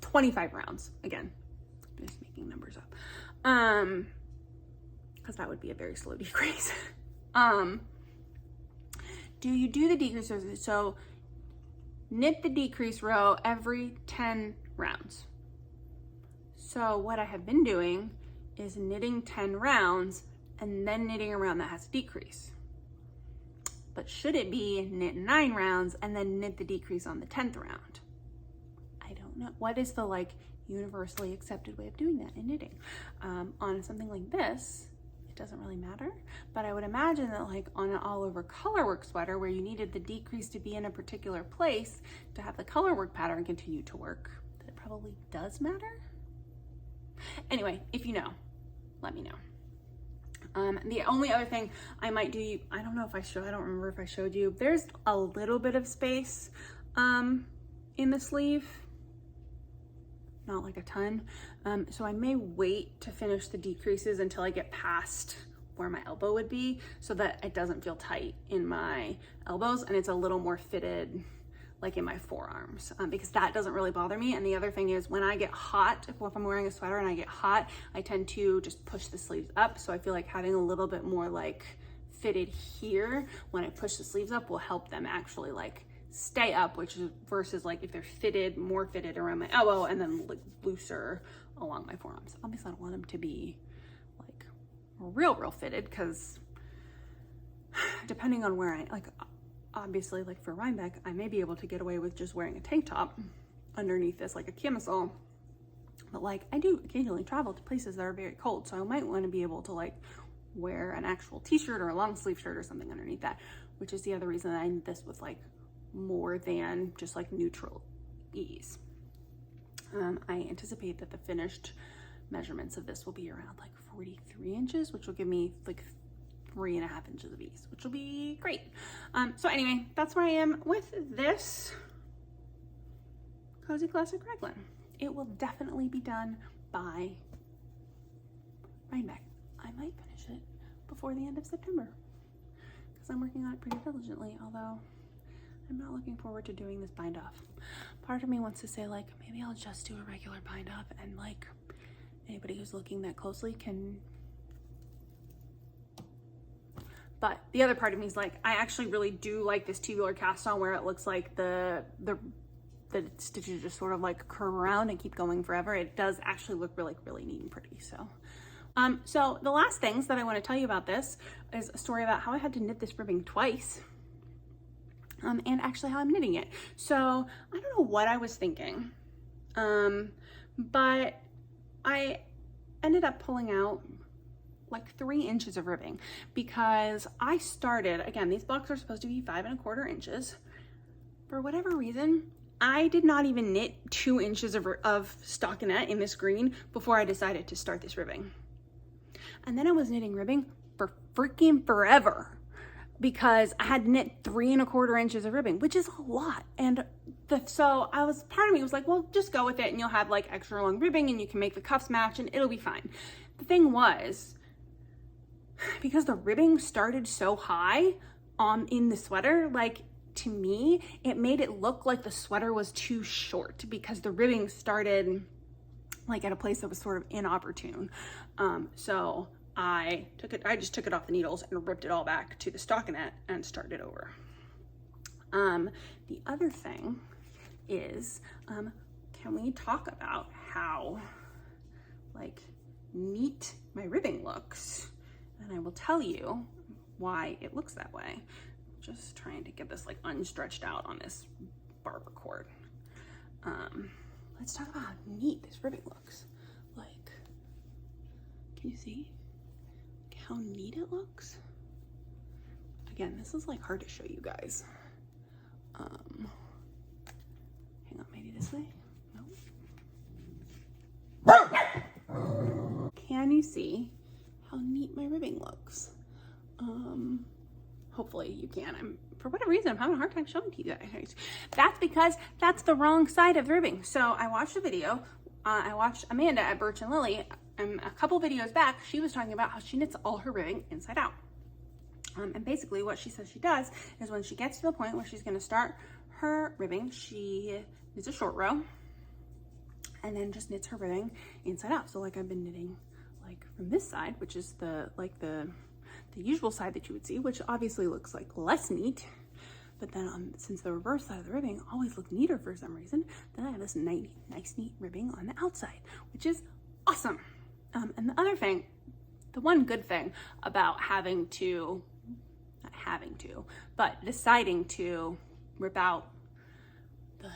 A: 25 rounds. Again, I'm just making numbers up. Because that would be a very slow decrease. Do you do the decrease? So knit the decrease row every 10 rounds. So what I have been doing is knitting 10 rounds and then knitting a round that has a decrease. But should it be knit 9 rounds and then knit the decrease on the 10th round? I don't know. What is the like universally accepted way of doing that in knitting? On something like this, it doesn't really matter, but I would imagine that like on an all over colorwork sweater where you needed the decrease to be in a particular place to have the colorwork pattern continue to work, that it probably does matter. Anyway, if you know, let me know. The only other thing I might do, I don't know if I showed, I don't remember if I showed you, there's a little bit of space in the sleeve, not like a ton. So I may wait to finish the decreases until I get past where my elbow would be so that it doesn't feel tight in my elbows and it's a little more fitted like in my forearms, because that doesn't really bother me. And the other thing is when I get hot, if I'm wearing a sweater and I get hot, I tend to just push the sleeves up. So I feel like having a little bit more like fitted here when I push the sleeves up will help them actually like stay up, which is versus like if they're fitted, more fitted around my elbow and then like looser along my forearms. Obviously I don't want them to be like real fitted, because depending on where I, like obviously like for Rhinbeck, I may be able to get away with just wearing a tank top underneath this, like a camisole. But like I do occasionally travel to places that are very cold, so I might want to be able to like wear an actual t-shirt or a long sleeve shirt or something underneath that, which is the other reason that I need this with like more than just like neutral ease. I anticipate that the finished measurements of this will be around like 43 inches, which will give me like 3.5 inches of ease, which will be great. So anyway, that's where I am with this Cozy Classic Raglan. It will definitely be done by Rhinbeck. I might finish it before the end of September because I'm working on it pretty diligently, although I'm not looking forward to doing this bind off. Part of me wants to say like, maybe I'll just do a regular bind off and like anybody who's looking that closely can. But the other part of me is like, I actually really do like this tubular cast on where it looks like the stitches just sort of like curve around and keep going forever. It does actually look really neat and pretty. So so the last things that I want to tell you about this is a story about how I had to knit this ribbing twice, and actually how I'm knitting it. So I don't know what I was thinking, but I ended up pulling out like 3 inches of ribbing because I started, again, these blocks are supposed to be 5 1/4 inches. For whatever reason, I did not even knit 2 inches of stockinette in this green before I decided to start this ribbing. And then I was knitting ribbing for freaking forever because I had knit 3 1/4 inches of ribbing, which is a lot. And so part of me was like, well, just go with it and you'll have like extra long ribbing and you can make the cuffs match and it'll be fine. The thing was, because the ribbing started so high in the sweater, like to me, it made it look like the sweater was too short because the ribbing started like at a place that was sort of inopportune. So I just took it off the needles and ripped it all back to the stockinette and started over. The other thing is, can we talk about how like neat my ribbing looks? And I will tell you why it looks that way. Just trying to get this like unstretched out on this barber cord. Let's talk about how neat this ribbing looks. Like, can you see how neat it looks? Again, this is like hard to show you guys. Hang on, maybe this way? No. Can you see how neat my ribbing looks? Hopefully you can. For whatever reason, I'm having a hard time showing to you guys. That's because that's the wrong side of the ribbing. So I watched a video. I watched Amanda at Birch and Lily, and a couple videos back, she was talking about how she knits all her ribbing inside out. And basically what she says she does is when she gets to the point where she's going to start her ribbing, she knits a short row and then just knits her ribbing inside out. So like I've been knitting like from this side, which is the usual side that you would see, which obviously looks like less neat, but then since the reverse side of the ribbing always look neater for some reason, then I have this nice neat ribbing on the outside, which is awesome. And the other thing, the one good thing about deciding to rip out the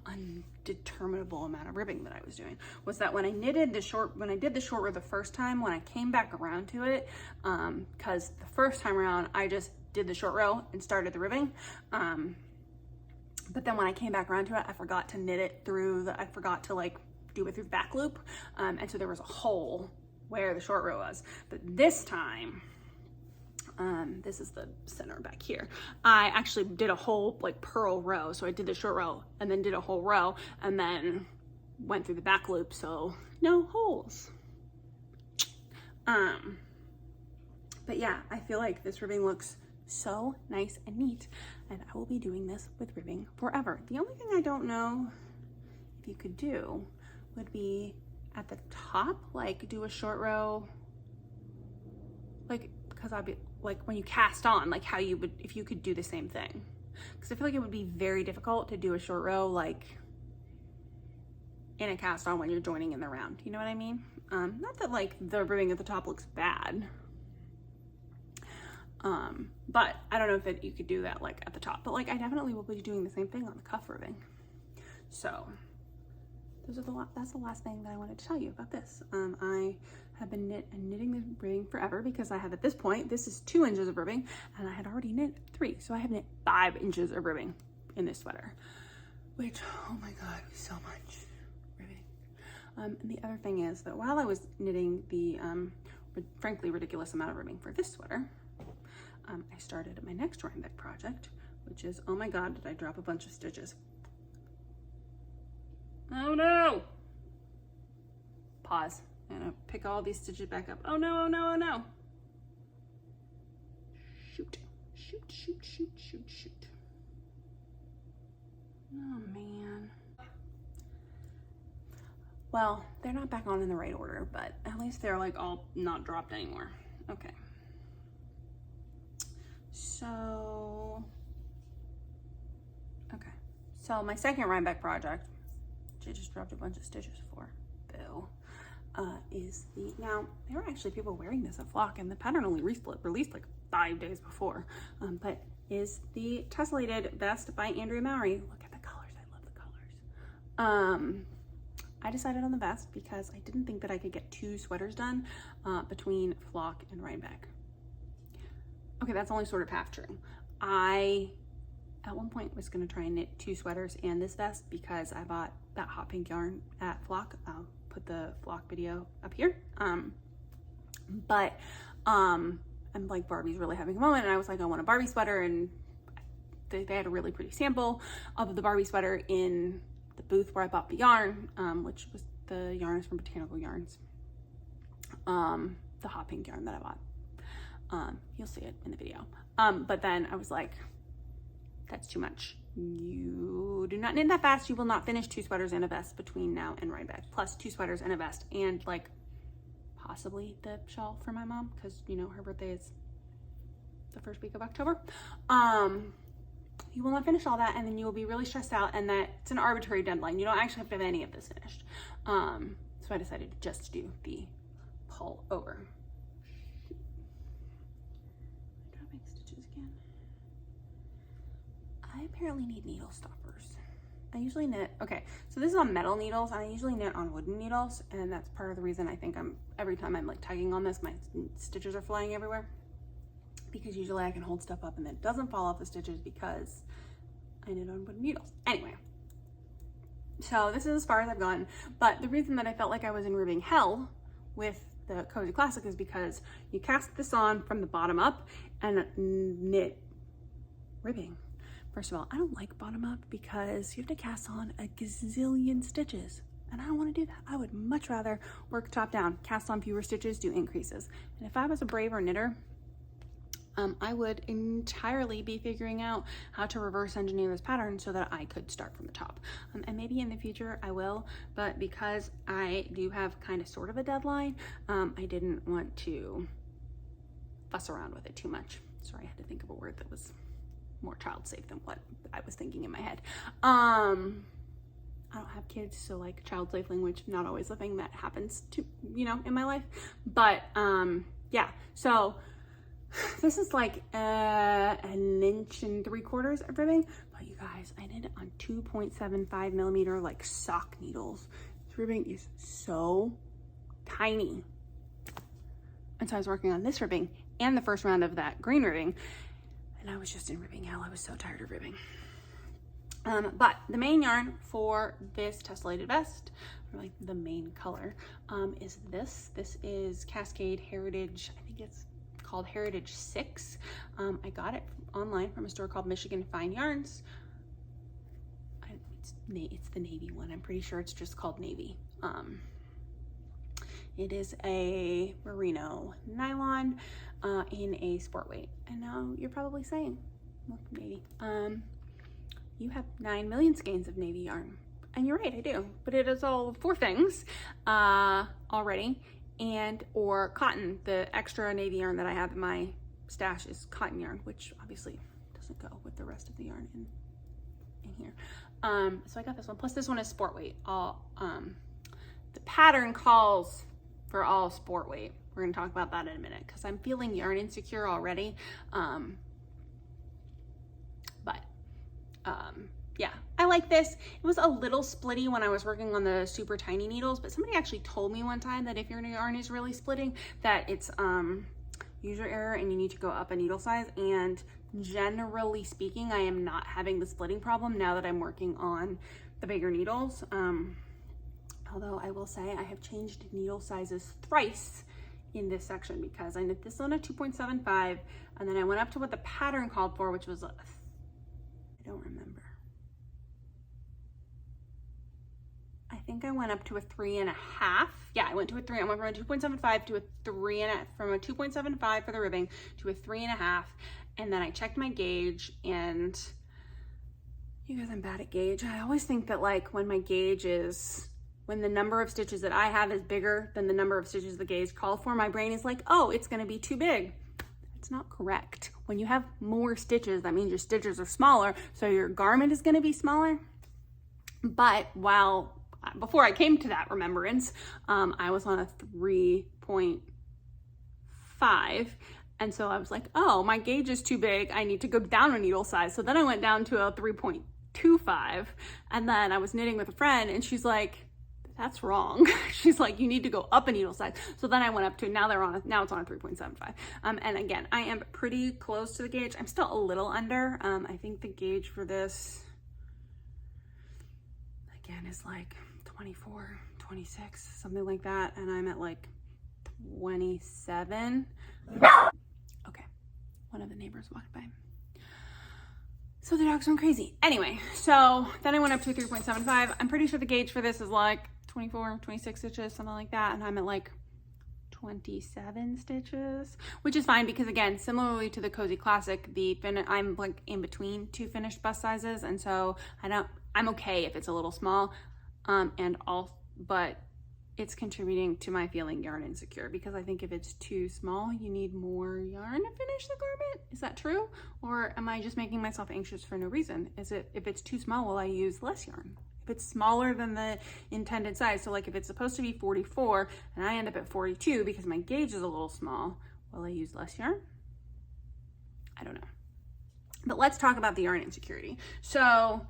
A: undeterminable amount of ribbing that I was doing was that when I did the short row the first time, when I came back around to it, because the first time around I just did the short row and started the ribbing, but then when I came back around to it, I forgot to knit it through I forgot to like do it through the back loop, and so there was a hole where the short row was. But this time, this is the center back here, I actually did a whole like purl row. So I did the short row and then did a whole row and then went through the back loop, so no holes. But yeah, I feel like this ribbing looks so nice and neat, and I will be doing this with ribbing forever. The only thing I don't know if you could do would be at the top, like do a short row, like, because I'd be like when you cast on, like how you would, if you could do the same thing. because I feel like it would be very difficult to do a short row like in a cast on when you're joining in the round. You know what I mean? Not that like the ribbing at the top looks bad. But I don't know if you could do that like at the top, but like I definitely will be doing the same thing on the cuff ribbing. So that's the last thing that I wanted to tell you about this. I have been knitting the ribbing forever because I have, at this point, this is 2 inches of ribbing and I had already knit 3. So I have knit 5 inches of ribbing in this sweater, which, oh my God, so much ribbing. And the other thing is that while I was knitting the, frankly, ridiculous amount of ribbing for this sweater, I started my next Rhinbeck project, which is, oh my God, did I drop a bunch of stitches? Oh no! Pause. I'm gonna pick all these stitches back up. Oh no, oh no, oh no! Shoot. Shoot, shoot, shoot, shoot, shoot. Oh man. Well, they're not back on in the right order, but at least they're like all not dropped anymore. Okay. So my second Rhinbeck project, which I just dropped a bunch of stitches for, boo, is the, now there were actually people wearing this at Flock and the pattern only released like 5 days before, but is the Tessellated vest by Andrea Mowry. Look at the colors, I love the colors. I decided on the vest because I didn't think that I could get 2 sweaters done between Flock and Rhinbeck. Okay, that's only sort of half true. I, at one point, was gonna try and knit 2 sweaters and this vest because I bought that hot pink yarn at Flock. I'll put the Flock video up here. I'm like, Barbie's really having a moment, and I was like, I want a Barbie sweater, and they had a really pretty sample of the Barbie sweater in the booth where I bought the yarn, which was, the yarn is from Botanical Yarns. The hot pink yarn that I bought. You'll see it in the video. But then I was like, that's too much. You do not knit that fast. You will not finish 2 sweaters and a vest between now and Rhinbeck, plus 2 sweaters and a vest, and like possibly the shawl for my mom, because you know her birthday is the first week of October. You will not finish all that, and then you will be really stressed out, and that it's an arbitrary deadline. You don't actually have to have any of this finished. So I decided to just do the pull over. I apparently need needle stoppers. I usually knit, okay, so this is on metal needles, and I usually knit on wooden needles, and that's part of the reason I think every time I'm like tugging on this, my stitches are flying everywhere, because usually I can hold stuff up and then it doesn't fall off the stitches because I knit on wooden needles. Anyway, so this is as far as I've gone, but the reason that I felt like I was in ribbing hell with the Cozy Classic is because you cast this on from the bottom up and knit ribbing. First of all, I don't like bottom up because you have to cast on a gazillion stitches, and I don't want to do that. I would much rather work top down, cast on fewer stitches, do increases. And if I was a braver knitter, I would entirely be figuring out how to reverse engineer this pattern so that I could start from the top. And maybe in the future I will, but because I do have kind of sort of a deadline, I didn't want to fuss around with it too much. Sorry, I had to think of a word that was more child safe than what I was thinking in my head. I don't have kids, so like child safe language, not always a thing that happens to, you know, in my life. But yeah, so this is like 1 3/4 inches of ribbing, but you guys, I did it on 2.75 millimeter like sock needles. This ribbing is so tiny. And so I was working on this ribbing and the first round of that green ribbing, and I was just in ribbing hell. I was so tired of ribbing. But the main yarn for this tessellated vest, or like the main color, is this. This is Cascade Heritage, I think it's called Heritage 6. I got it online from a store called Michigan Fine Yarns. It's the navy one. I'm pretty sure it's just called navy. It is a merino nylon in a sport weight. And now you're probably saying, well, navy. You have 9 million skeins of navy yarn. And you're right, I do. But it is all 4 things already. And or cotton. The extra navy yarn that I have in my stash is cotton yarn, which obviously doesn't go with the rest of the yarn in here. So I got this one, plus this one is sport weight. The pattern calls for all sport weight. We're gonna talk about that in a minute because I'm feeling yarn insecure already. Yeah, I like this. It was a little splitty when I was working on the super tiny needles, but somebody actually told me one time that if your yarn is really splitting, that it's user error and you need to go up a needle size. And generally speaking, I am not having the splitting problem now that I'm working on the bigger needles. Although I will say I have changed needle sizes thrice in this section because I knit this on a 2.75 and then I went up to what the pattern called for, which was, I don't remember. I think I went up to a 3.5. Yeah, I went to a 3. I went from a 2.75 to a 3.5, from a 2.75 for the ribbing to a 3.5. And then I checked my gauge, and you guys, I'm bad at gauge. I always think that like when my gauge is, when the number of stitches that I have is bigger than the number of stitches the gauge called for, my brain is like, oh, it's gonna be too big. It's not correct. When you have more stitches, that means your stitches are smaller, so your garment is gonna be smaller. But before I came to that remembrance, I was on a 3.5. And so I was like, oh, my gauge is too big. I need to go down a needle size. So then I went down to a 3.25. And then I was knitting with a friend and she's like, that's wrong. She's like, you need to go up a needle size. So then I went up to, now it's on a 3.75. And again, I am pretty close to the gauge. I'm still a little under. I think the gauge for this, again, is like 24, 26, something like that. And I'm at like 27. Okay, one of the neighbors walked by. So the dog's going crazy. Anyway, so then I went up to 3.75. I'm pretty sure the gauge for this is like 24, 26 stitches, something like that. And I'm at like 27 stitches, which is fine because again, similarly to the Cozy Classic, I'm like in between two finished bust sizes. And so I'm okay if it's a little small. But it's contributing to my feeling yarn insecure because I think if it's too small, you need more yarn to finish the garment. Is that true? Or am I just making myself anxious for no reason? If it's too small, will I use less yarn? If it's smaller than the intended size, so like if it's supposed to be 44 and I end up at 42 because my gauge is a little small, will I use less yarn? I don't know. But let's talk about the yarn insecurity. So,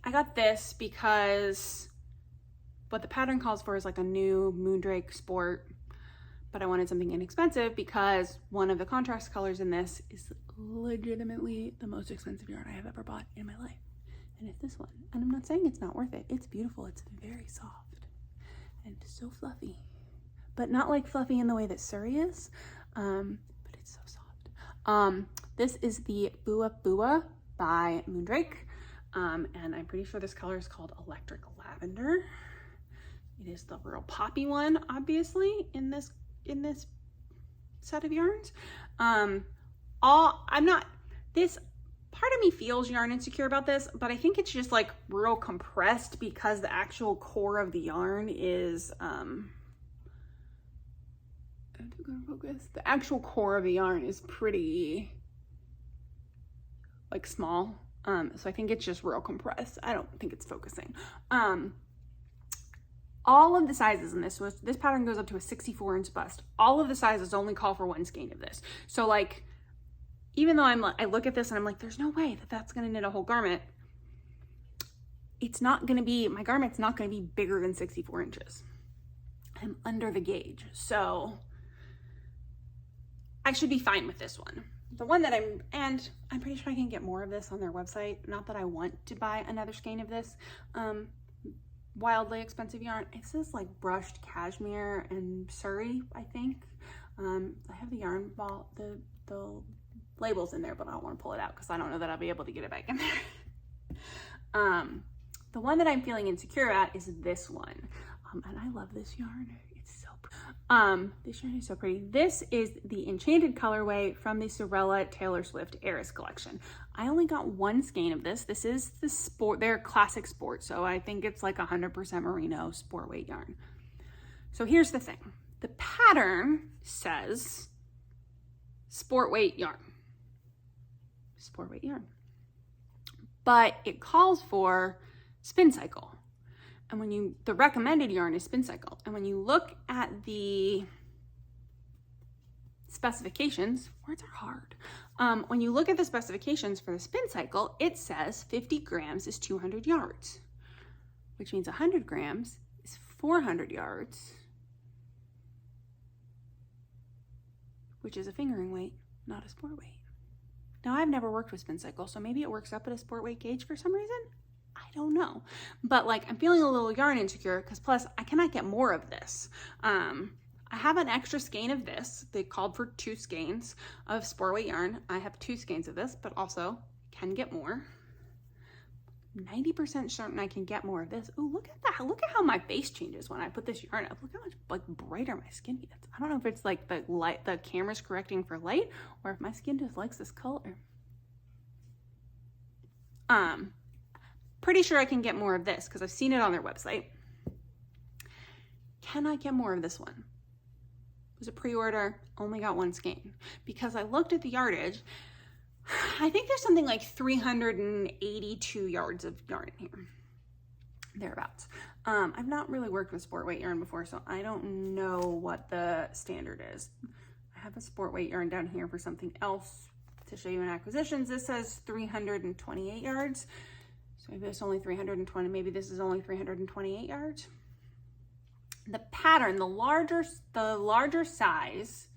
A: I got this because what the pattern calls for is like a new Moondrake sport, but I wanted something inexpensive because one of the contrast colors in this is legitimately the most expensive yarn I have ever bought in my life. And it's this one. And I'm not saying it's not worth it. It's beautiful. It's very soft and so fluffy, but not like fluffy in the way that Surrey is, but it's so soft. This is the Fuwa by Moondrake. And I'm pretty sure this color is called Electric Lavender. It is the real poppy one, obviously, in this set of yarns. This part of me feels yarn insecure about this, but I think it's just like real compressed because the actual core of the yarn is, the actual core of the yarn is pretty like small. So I think it's just real compressed. I don't think it's focusing. All of the sizes in this pattern goes up to a 64-inch bust. All of the sizes only call for one skein of this. So like, even though I look at this and I'm like, there's no way that that's gonna knit a whole garment. My garment's not gonna be bigger than 64 inches. I'm under the gauge. So I should be fine with this one. The one that and I'm pretty sure I can get more of this on their website. Not that I want to buy another skein of this wildly expensive yarn. It says like brushed cashmere and Surrey, I think. I have the yarn ball, the labels in there, but I don't want to pull it out because I don't know that I'll be able to get it back in there. The one that I'm feeling insecure at is this one. And I love this yarn. It's so pretty. This yarn is so pretty. This is the Enchanted colorway from the Sewrella Taylor Swift Eras collection. I only got one skein of this. This is the sport, their classic sport. So I think it's like 100% merino sport weight yarn. So here's the thing. The pattern says sport weight yarn. sport weight yarn. But it calls for spin cycle. And the recommended yarn is spin cycle. And when you look at the specifications, words are hard. When you look at the specifications for the spin cycle, it says 50 grams is 200 yards, which means 100 grams is 400 yards, which is a fingering weight, not a sport weight. Now, I've never worked with spin cycle, so maybe it works up at a sport weight gauge for some reason. I don't know. But like, I'm feeling a little yarn insecure because plus I cannot get more of this. I have an extra skein of this. They called for 2 skeins of sport weight yarn. I have 2 skeins of this, but also can get more. 90% certain I can get more of this. Oh, look at that. Look at how my face changes when I put this yarn up. Look how much like brighter my skin gets. I don't know if it's like the light, the camera's correcting for light, or if my skin just likes this color. Pretty sure I can get more of this because I've seen it on their website. Can I get more of this one? It was a pre-order, only got 1 skein. Because I looked at the yardage, I think there's something like 382 yards of yarn in here, thereabouts. I've not really worked with sport weight yarn before, so I don't know what the standard is. I have a sport weight yarn down here for something else to show you in acquisitions. This says 328 yards. So maybe it's only 320, maybe this is only 328 yards. The pattern, the larger size,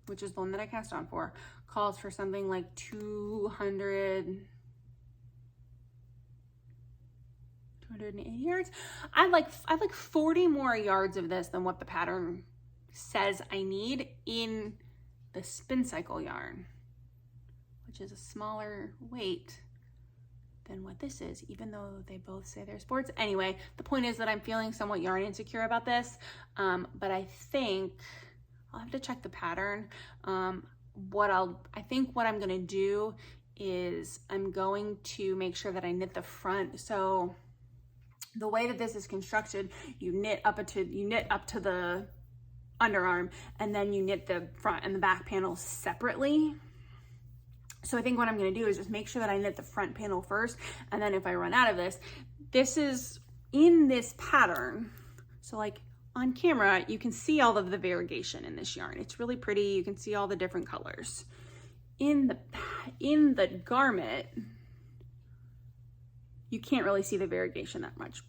A: which is the one that I cast on for, calls for something like 280 yards. I'd like 40 more yards of this than what the pattern says I need in the spin cycle yarn, which is a smaller weight than what this is, even though they both say they're sports. Anyway, the point is that I'm feeling somewhat yarn insecure about this, but I think I'll have to check the pattern. I think what I'm gonna do is I'm going to make sure that I knit the front. So the way that this is constructed, you knit up to the underarm, and then you knit the front and the back panels separately. So I think what I'm gonna do is just make sure that I knit the front panel first, and then if I run out of this is in this pattern. So like on camera, you can see all of the variegation in this yarn. It's really pretty. You can see all the different colors. In the garment, you can't really see the variegation that much.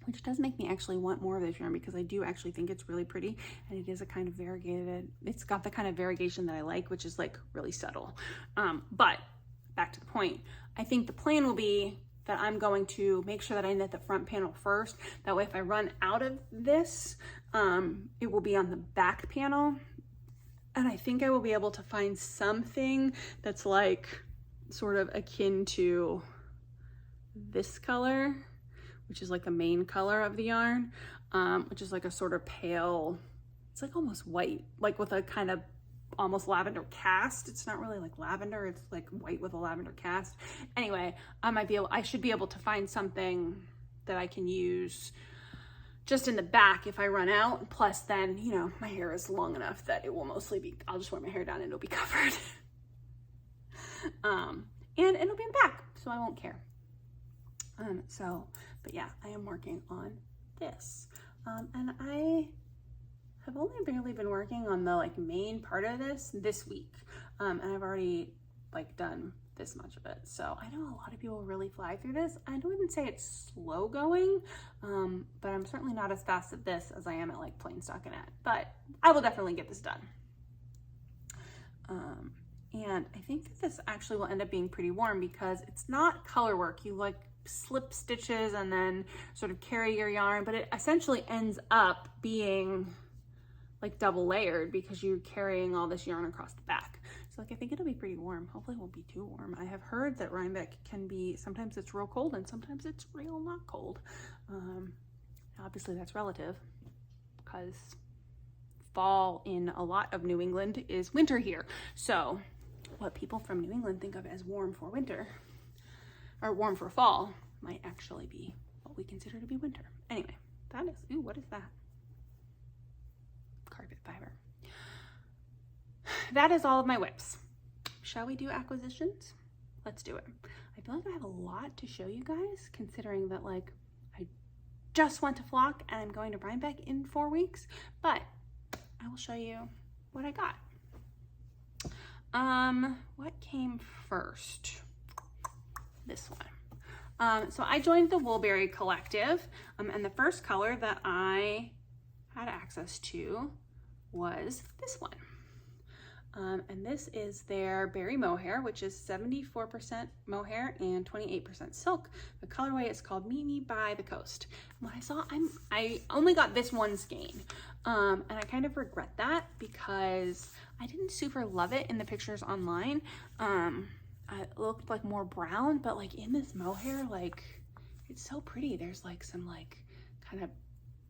A: Which does make me actually want more of this yarn because I do actually think it's really pretty, and it is a kind of variegated, it's got the kind of variegation that I like, which is like really subtle. But back to the point, I think the plan will be that I'm going to make sure that I knit the front panel first. That way if I run out of this, it will be on the back panel. And I think I will be able to find something that's like sort of akin to this color, which is like the main color of the yarn, which is like a sort of pale, it's like almost white, like with a kind of almost lavender cast. It's not really like lavender, it's like white with a lavender cast. Anyway, I should be able to find something that I can use just in the back if I run out. Plus then, you know, my hair is long enough that it will mostly be, I'll just wear my hair down and it'll be covered. And it'll be in the back, so I won't care. But yeah, I am working on this. And I have only barely been working on the like main part of this week. And I've already like done this much of it. So I know a lot of people really fly through this. I don't even say it's slow going, but I'm certainly not as fast at this as I am at like plain stockinette, but I will definitely get this done. And I think that this actually will end up being pretty warm because it's not color work. You like slip stitches and then sort of carry your yarn, but it essentially ends up being like double layered because you're carrying all this yarn across the back. So like I think it'll be pretty warm. Hopefully it won't be too warm. I have heard that Rhinbeck can be, sometimes it's real cold and sometimes it's real not cold. Obviously that's relative because fall in a lot of New England is winter here. So what people from New England think of as warm for winter or warm for fall might actually be what we consider to be winter. Anyway, that is, ooh, what is that? Carpet fiber. That is all of my whips. shall we do acquisitions? Let's do it. I feel like I have a lot to show you guys, considering that like I just went to Flock and I'm going to Rhinbeck in 4 weeks, but I will show you what I got. What came first? This one. So I joined the Woolberry Collective, and the first color that I had access to was this one. And this is their Berry Mohair, which is 74% mohair and 28% silk. The colorway is called Mini by the Coast. And when I saw, I only got this one skein, and I kind of regret that because I didn't super love it in the pictures online. It looked like more brown, but like in this mohair, like it's so pretty. There's like some like kind of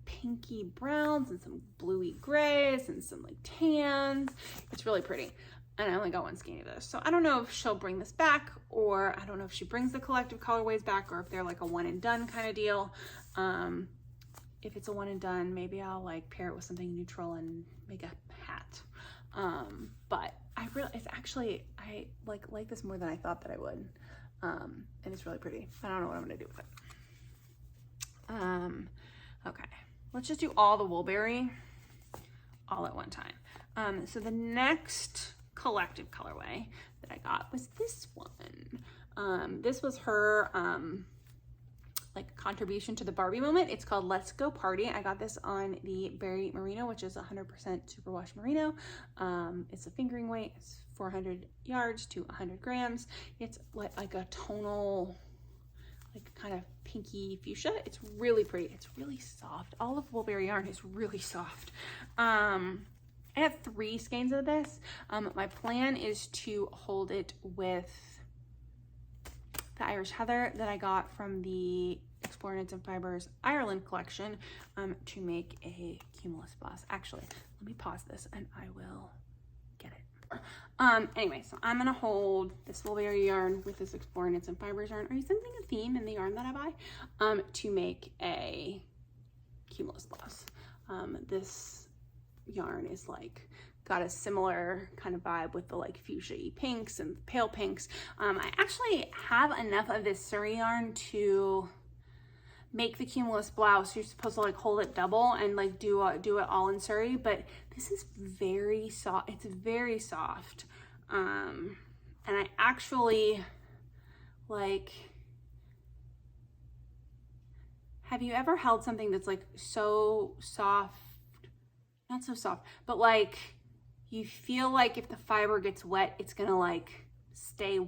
A: pinky browns and some bluey grays and some like tans. It's really pretty. And I only got one skein of this. So I don't know if she'll bring this back, or I don't know if she brings the collective colorways back, or if they're like a one and done kind of deal. If it's a one and done, maybe I'll like pair it with something neutral and make a hat. But it's actually, I like this more than I thought that I would. And it's really pretty. I don't know what I'm gonna do with it. Okay. Let's just do all the Woolberry all at one time. So the next collective colorway that I got was this one. This was her like contribution to the Barbie moment. It's called Let's Go Party. I got this on the Berry Merino, which is 100% superwash merino. It's a fingering weight. It's 400 yards to 100 grams. It's like a tonal, like kind of pinky fuchsia. It's really pretty. It's really soft. All of Woolberry yarn is really soft. I have 3 skeins of this. My plan is to hold it with the Irish Heather that I got from the Explore Knits and Fibers Ireland collection to make a cumulus floss. Actually, let me pause this and I will get it. Anyway, so I'm gonna hold this Woolberry yarn with this Explore Knits and Fibers yarn. Are you sensing a theme in the yarn that I buy? To make a cumulus floss. This yarn is like got a similar kind of vibe with the like fuchsia-y pinks and pale pinks. I actually have enough of this Surrey yarn to make the cumulus blouse. You're supposed to like hold it double and like do it all in Surrey, but this is very soft. It's very soft. And I actually like, have you ever held something that's like so soft, not so soft, but like you feel like if the fiber gets wet, it's gonna like stay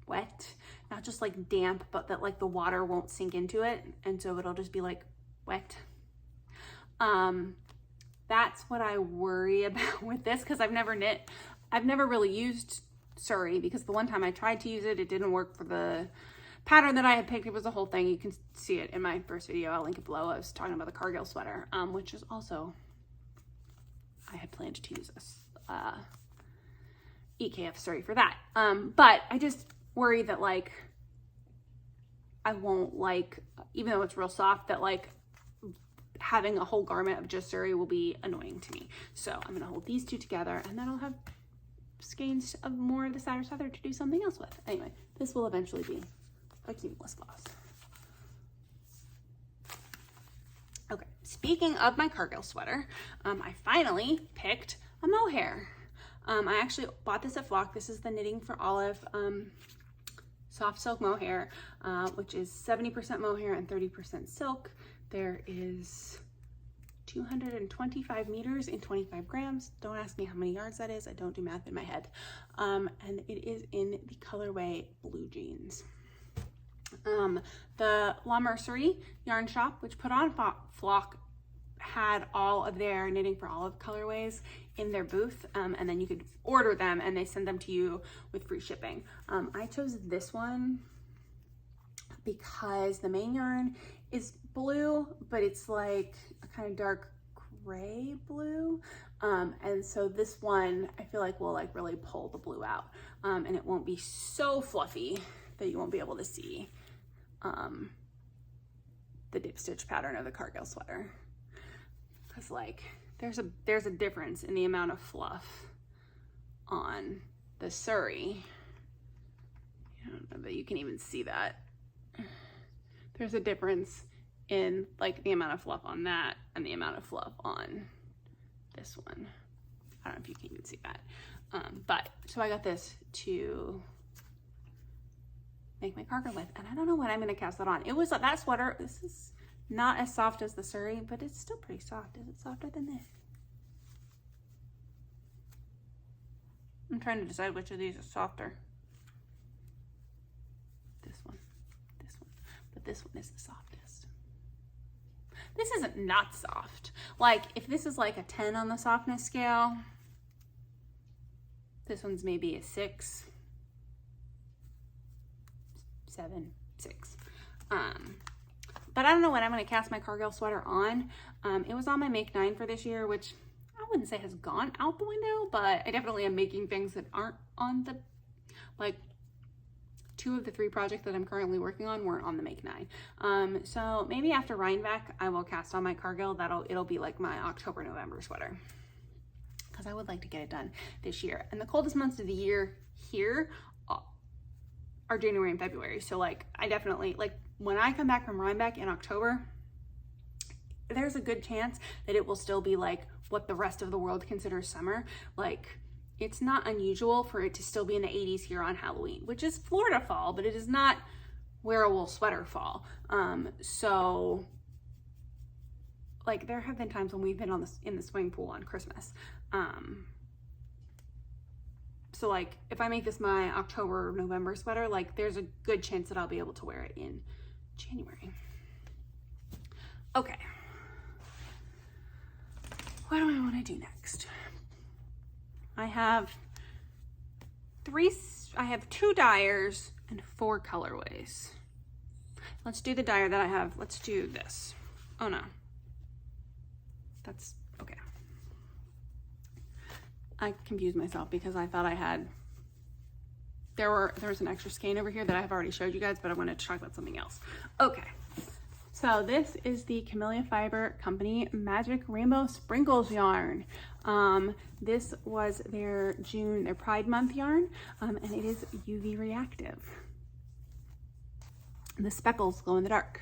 A: wet, not just like damp, but that like the water won't sink into it, and so it'll just be like wet. That's what I worry about with this, because I've never really used Surrey, because the one time I tried to use it, it didn't work for the pattern that I had picked. It was a whole thing. You can see it in my first video. I'll link it below. I was talking about the Cargill sweater, which is also, I had planned to use this EKF Surrey for that. But I just worry that like I won't like, even though it's real soft, that like having a whole garment of just Surrey will be annoying to me. So I'm gonna hold these two together, and then I'll have skeins of more of the Irish Heather to do something else with. Anyway, this will eventually be a cumulus floss. Okay, speaking of my Cargill sweater, I finally picked a mohair. I actually bought this at Flock. This is the Knitting for Olive soft silk mohair, which is 70% mohair and 30% silk. There is 225 meters in 25 grams. Don't ask me how many yards that is. I don't do math in my head. And it is in the colorway Blue Jeans. The La Mercerie yarn shop, which put on Flock, had all of their Knitting for Olive colorways in their booth, and then you could order them and they send them to you with free shipping. I chose this one because the main yarn is blue, but it's like a kind of dark gray blue, and so this one I feel like will like really pull the blue out, and it won't be so fluffy that you won't be able to see the dip stitch pattern of the Cargill sweater, because like there's a difference in the amount of fluff on the Surrey I don't know that you can even see that. There's a difference in like the amount of fluff on that and the amount of fluff on this one. I don't know if you can even see that. But so I got this to make my cargo with, and I don't know when I'm gonna cast that on. It was that sweater. This is not as soft as the Surrey, but it's still pretty soft. Is it softer than this? I'm trying to decide which of these is softer. This one, but this one is the softest. This isn't not soft. Like if this is like a 10 on the softness scale, this one's maybe a 6, 7, 6. But I don't know when I'm gonna cast my Cargill sweater on. It was on my Make 9 for this year, which I wouldn't say has gone out the window, but I definitely am making things that aren't on the, like 2 of the 3 projects that I'm currently working on weren't on the Make 9. So maybe after Rhinbeck, I will cast on my Cargill. It'll be like my October, November sweater, because I would like to get it done this year. And the coldest months of the year here are January and February. So like, I definitely, like when I come back from Rhinbeck in October, there's a good chance that it will still be like what the rest of the world considers summer. Like it's not unusual for it to still be in the 80s here on Halloween, which is Florida fall, but it is not wear a wool sweater fall. So like there have been times when we've been in the swimming pool on Christmas. So like if I make this my October, November sweater, like there's a good chance that I'll be able to wear it in January. Okay. What do I want to do next? I have 2 dyers and 4 colorways. Let's do the dyer that I have. Let's do this. Oh no. That's okay. I confused myself because I thought I had, there was an extra skein over here that I have already showed you guys, but I wanted to talk about something else. Okay. So this is the Camellia Fiber Company Magic Rainbow Sprinkles yarn. This was their Pride Month yarn, and it is UV reactive. The speckles glow in the dark,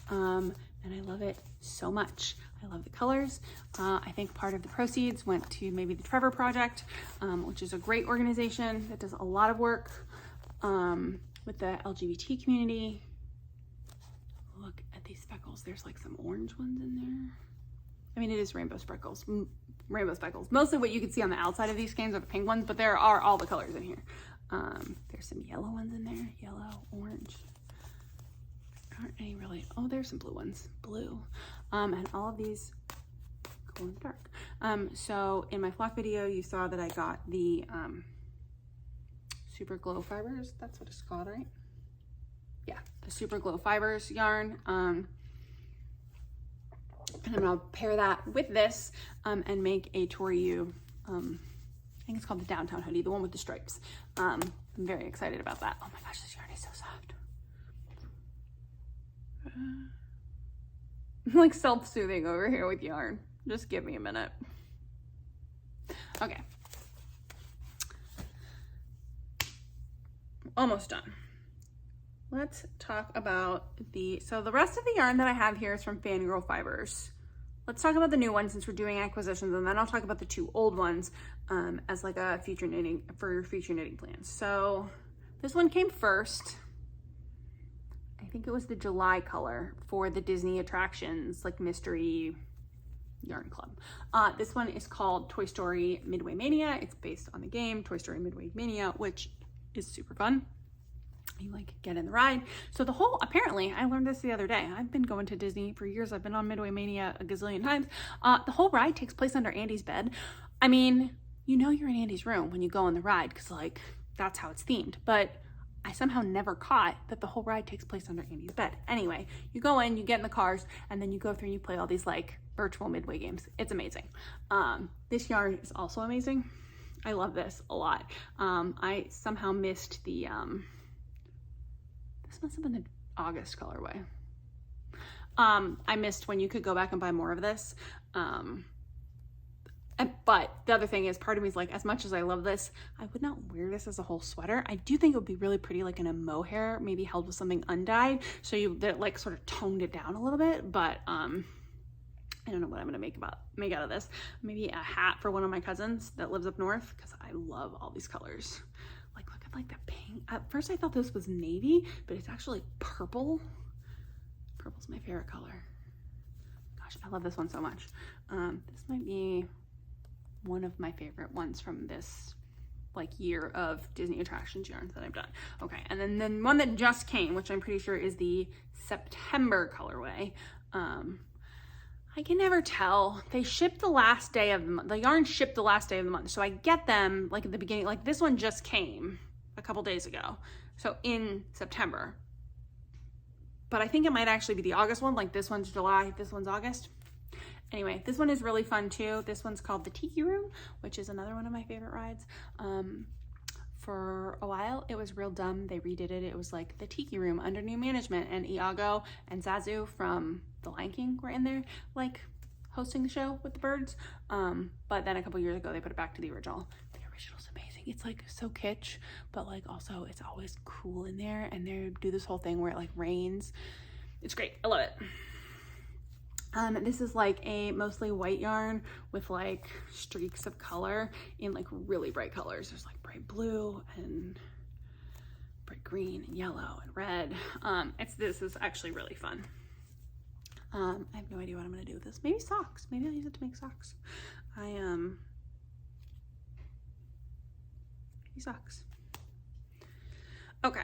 A: and I love it so much. I love the colors. I think part of the proceeds went to maybe the Trevor Project, which is a great organization that does a lot of work with the LGBT community. Look at these speckles. There's like some orange ones in there. I mean, it is rainbow speckles. Mostly what you can see on the outside of these skeins are the pink ones, but there are all the colors in here. There's some yellow ones in there. Yellow, orange. Aren't any really, oh, there's some blue ones. Blue. And all of these glow in the dark. So in my flock video, you saw that I got the Super Glow Fibers. That's what it's called, right? Yeah, the Super Glow Fibers yarn. And I'm gonna pair that with this and make a Toriu, I think it's called the Downtown Hoodie, the one with the stripes. I'm very excited about that. Oh my gosh, this yarn is so soft. I'm like self-soothing over here with yarn. Just give me a minute. Okay. Almost done. Let's talk about so the rest of the yarn that I have here is from Fangirl Fibers. Let's talk about the new one since we're doing acquisitions, and then I'll talk about the 2 old ones as like a future knitting plans. So this one came first. I think it was the July color for the Disney attractions, like mystery yarn club. This one is called Toy Story Midway Mania. It's based on the game Toy Story Midway Mania, which is super fun. You like get in the ride. So the whole, apparently, I learned this the other day. I've been going to Disney for years. I've been on Midway Mania a gazillion times. The whole ride takes place under Andy's bed. I mean, you know you're in Andy's room when you go on the ride because like that's how it's themed. But I somehow never caught that the whole ride takes place under Andy's bed. Anyway, you go in, you get in the cars, and then you go through and you play all these like virtual Midway games. It's amazing. This yarn is also amazing. I love this a lot. I somehow missed the, this must have been the August colorway. I missed when you could go back and buy more of this. And But the other thing is, part of me is like, as much as I love this, I would not wear this as a whole sweater. I do think it would be really pretty like in a mohair, maybe held with something undyed, so that like sort of toned it down a little bit. But I don't know what I'm gonna make out of this. Maybe a hat for one of my cousins that lives up north, because I love all these colors. Like, look at like the pink. At first I thought this was navy, but it's actually purple. Purple's my favorite color. Gosh, I love this one so much. This might be one of my favorite ones from this like year of Disney attractions yarns that I've done. Okay, and then the one that just came, which I'm pretty sure is the September colorway. I can never tell. They ship the last day of the month. The yarn shipped the last day of the month, so I get them like at the beginning. Like this one just came a couple days ago, so in September. But I think it might actually be the August one. Like this one's July, this one's August. Anyway, this one is really fun too. This one's called the Tiki Room, which is another one of my favorite rides. For a while, it was real dumb. They redid it. It was like the Tiki Room under new management, and Iago and Zazu from The Lion King were in there, like hosting the show with the birds. But then a couple years ago, they put it back to the original. The original's amazing. It's like so kitsch, but like also it's always cool in there. And they do this whole thing where it like rains. It's great. I love it. This is like a mostly white yarn with like streaks of color in like really bright colors. There's like bright blue and bright green and yellow and red. This is actually really fun. I have no idea what I'm gonna do with this. Maybe socks. Maybe I'll use it to make socks. Maybe socks. Okay,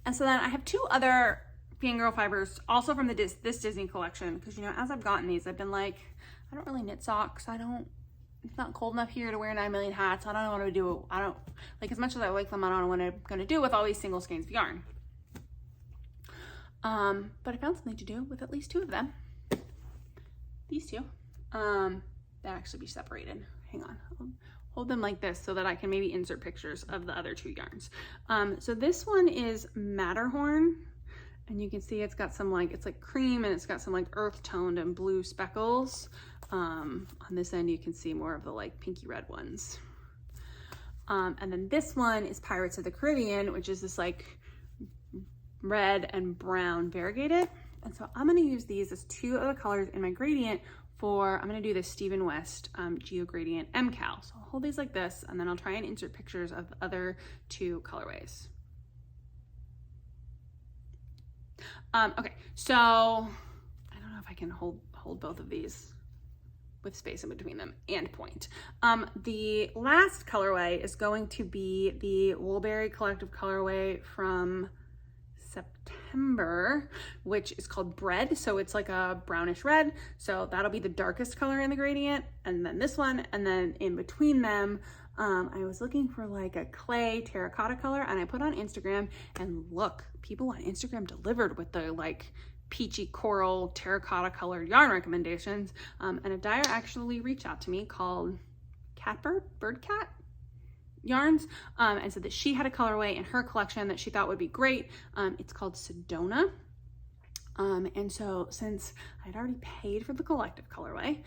A: and so then I have two other Fangirl Fibers, also from this Disney collection, because you know, as I've gotten these, I've been like, I don't really knit socks. It's not cold enough here to wear 9 million hats. I don't know what to do. I don't, like, as much as I like them, I don't know what I'm gonna do with all these single skeins of yarn. But I found something to do with at least two of them. These two, they'll actually be separated. Hang on, I'll hold them like this so that I can maybe insert pictures of the other two yarns. So this one is Matterhorn. And you can see it's got some like, it's like cream, and it's got some like earth toned and blue speckles. On this end, you can see more of the like pinky red ones. And then this one is Pirates of the Caribbean, which is this like red and brown variegated. And so I'm gonna use these as two of the colors in my gradient I'm gonna do the Stephen West Geo Gradient MCal. So I'll hold these like this, and then I'll try and insert pictures of the other two colorways. Okay, so I don't know if I can hold both of these with space in between them and point. The last colorway is going to be the Woolberry Collective colorway from September, which is called Bread. So it's like a brownish red. So that'll be the darkest color in the gradient. And then this one, and then in between them, I was looking for like a clay terracotta color, and I put on Instagram, and look, people on Instagram delivered with the like peachy coral terracotta colored yarn recommendations. And a dyer actually reached out to me called Birdcat Yarns, and said that she had a colorway in her collection that she thought would be great. It's called Sedona. And so since I'd already paid for the collective colorway,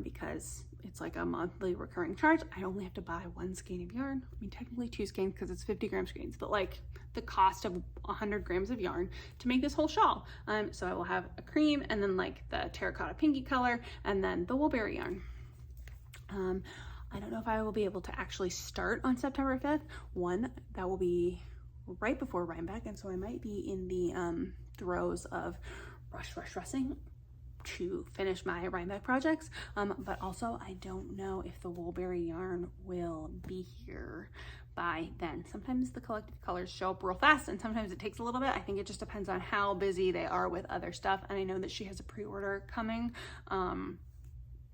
A: because it's like a monthly recurring charge, I only have to buy 1 skein of yarn. I mean, technically 2 skeins because it's 50 gram skeins, but like the cost of 100 grams of yarn to make this whole shawl. So I will have a cream, and then like the terracotta pinky color, and then the Woolberry yarn. I don't know if I will be able to actually start on September 5th. One, that will be right before Rhinbeck, and so I might be in the throes of rushing to finish my Rhinbeck projects, but also I don't know if the Woolberry yarn will be here by then. Sometimes the collective colors show up real fast, and sometimes it takes a little bit. I think it just depends on how busy they are with other stuff, and I know that she has a pre-order coming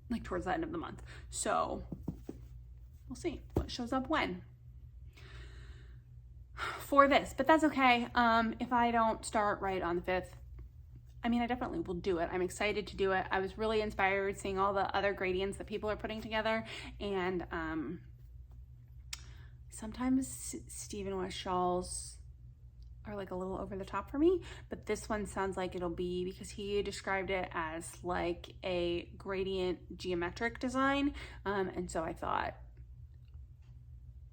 A: like towards the end of the month, so we'll see what shows up when for this, but that's okay. If I don't start right on the 5th, I mean, I definitely will do it. I'm excited to do it. I was really inspired seeing all the other gradients that people are putting together, and sometimes Stephen West shawls are like a little over the top for me, but this one sounds like it'll be, because he described it as like a gradient geometric design, and so I thought,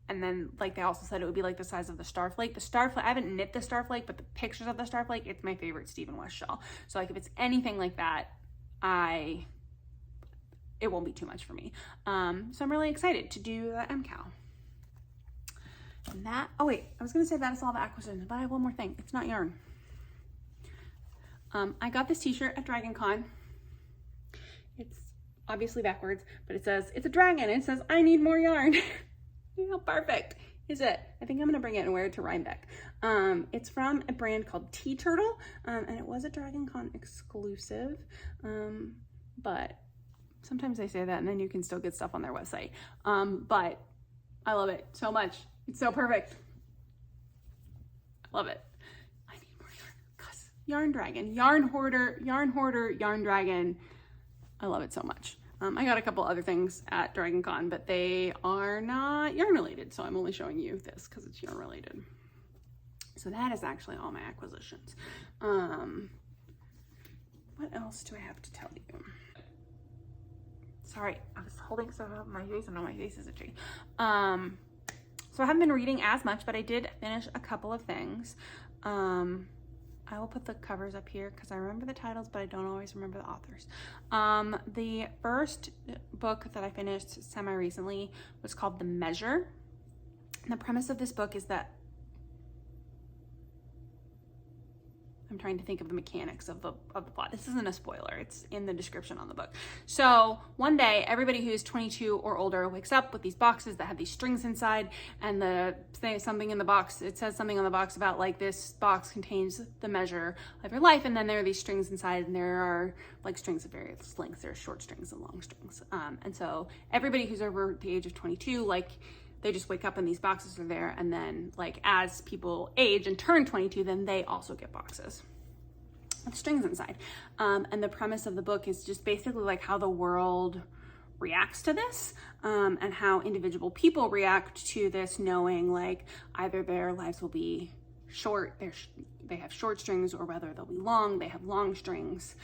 A: and then like they also said it would be like the size of the Starflake. The Starflake, I haven't knit the Starflake, but the pictures of the Starflake, it's my favorite Stephen West shawl. So like if it's anything like that, it won't be too much for me. So I'm really excited to do the MCal. And that, oh wait, I was gonna say that is all the acquisitions, but I have one more thing. It's not yarn. I got this t-shirt at Dragon Con. It's obviously backwards, but it says, it's a dragon. It says, I need more yarn. How perfect is it? I think I'm gonna bring it and wear it to Rhinbeck. It's from a brand called Tea Turtle, and it was a Dragon Con exclusive, but sometimes they say that and then you can still get stuff on their website. But I love it so much. It's so perfect. I love it. I need more yarn. Cause yarn dragon, yarn hoarder, yarn dragon. I love it so much. I got a couple other things at Dragon Con, but they are not yarn related. So I'm only showing you this because it's yarn related. So that is actually all my acquisitions. What else do I have to tell you? Sorry, I was holding stuff up my face. I know my face is itchy. So I haven't been reading as much, but I did finish a couple of things. I will put the covers up here because I remember the titles, but I don't always remember the authors. The first book that I finished semi-recently was called The Measure. And the premise of this book is that, I'm trying to think of the mechanics of the plot. This isn't a spoiler, it's in the description on the book. So one day, everybody who's 22 or older wakes up with these boxes that have these strings inside, and something in the box, it says something on the box about like, this box contains the measure of your life, and then there are these strings inside, and there are like strings of various lengths. There are short strings and long strings. And so everybody who's over the age of 22, like, they just wake up and these boxes are there, and then like as people age and turn 22, then they also get boxes with strings inside. And the premise of the book is just basically like how the world reacts to this, and how individual people react to this, knowing like either their lives will be short, they have short strings, or whether they'll be long, they have long strings,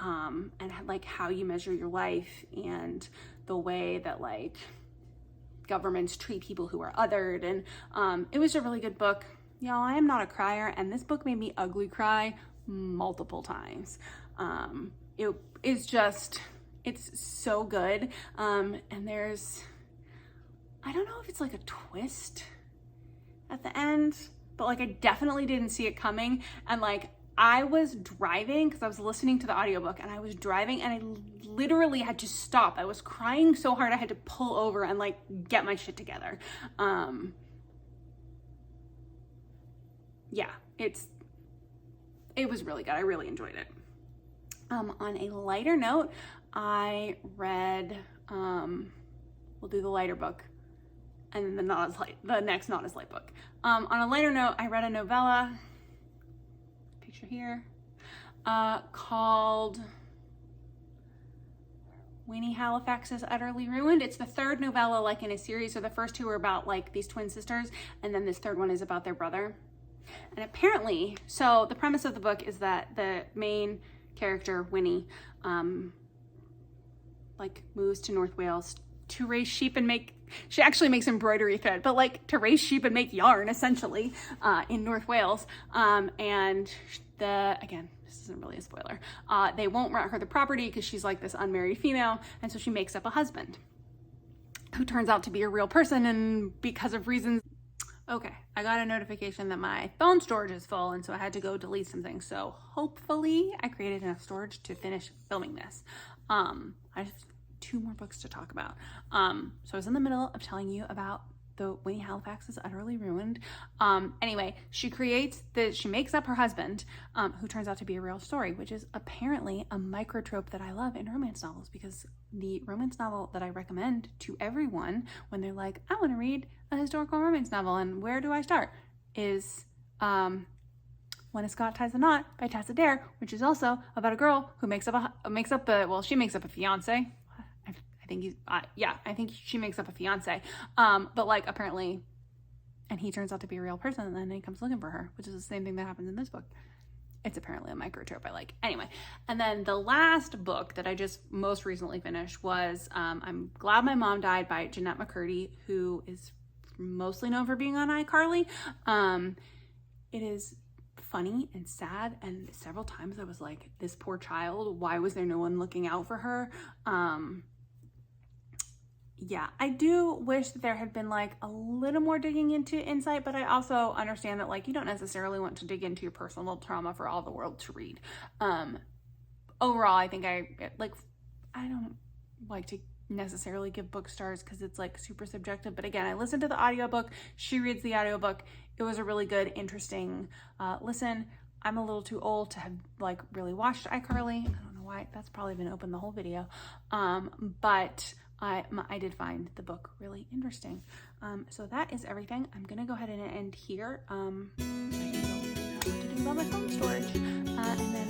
A: and like how you measure your life, and the way that like governments treat people who are othered. And it was a really good book. Y'all, I am not a crier, and this book made me ugly cry multiple times. It is just, it's so good. And there's, I don't know if it's like a twist at the end, but like I definitely didn't see it coming. And like I was driving because I was listening to the audiobook, and I was driving and I literally had to stop. I was crying so hard I had to pull over and like get my shit together. Yeah, it was really good. I really enjoyed it. On a lighter note, I read, we'll do the lighter book and then the next not as light book. On a lighter note, I read a novella, picture here, called Winnie Halifax's Utterly Ruined. It's the third novella like in a series. So the first two are about like these twin sisters, and then this third one is about their brother. And apparently, so the premise of the book is that the main character, Winnie, like moves to North Wales to raise sheep and she actually makes embroidery thread, but like to raise sheep and make yarn essentially, in North Wales. And again, this isn't really a spoiler. They won't rent her the property because she's like this unmarried female. And so she makes up a husband who turns out to be a real person. And because of reasons, okay, I got a notification that my phone storage is full, and so I had to go delete some things. So hopefully I created enough storage to finish filming this. I have 2 more books to talk about. So I was in the middle of telling you about the Winnie Halifax is Utterly Ruined. Anyway, she makes up her husband, who turns out to be a real story, which is apparently a microtrope that I love in romance novels, because the romance novel that I recommend to everyone when they're like, I want to read a historical romance novel, and where do I start, is When a Scot Ties a Knot by Tessa Dare, which is also about a girl who she makes up a fiance. I think she makes up a fiance. But like apparently and he turns out to be a real person, and then he comes looking for her, which is the same thing that happens in this book. It's apparently a microtrope I like. Anyway, and then the last book that I just most recently finished was I'm Glad My Mom Died by Jeanette McCurdy, who is mostly known for being on iCarly. It is funny and sad, and several times I was like, this poor child, why was there no one looking out for her? Yeah, I do wish that there had been like a little more digging into insight, but I also understand that like you don't necessarily want to dig into your personal trauma for all the world to read. Overall, I think I don't like to necessarily give book stars because it's like super subjective, but again, I listened to the audiobook, she reads the audiobook. It was a really good, interesting listen. I'm a little too old to have like really watched iCarly. I don't know why, that's probably been open the whole video, but I did find the book really interesting. So that is everything. I'm gonna go ahead and end here. I can go what to do about my phone storage, and then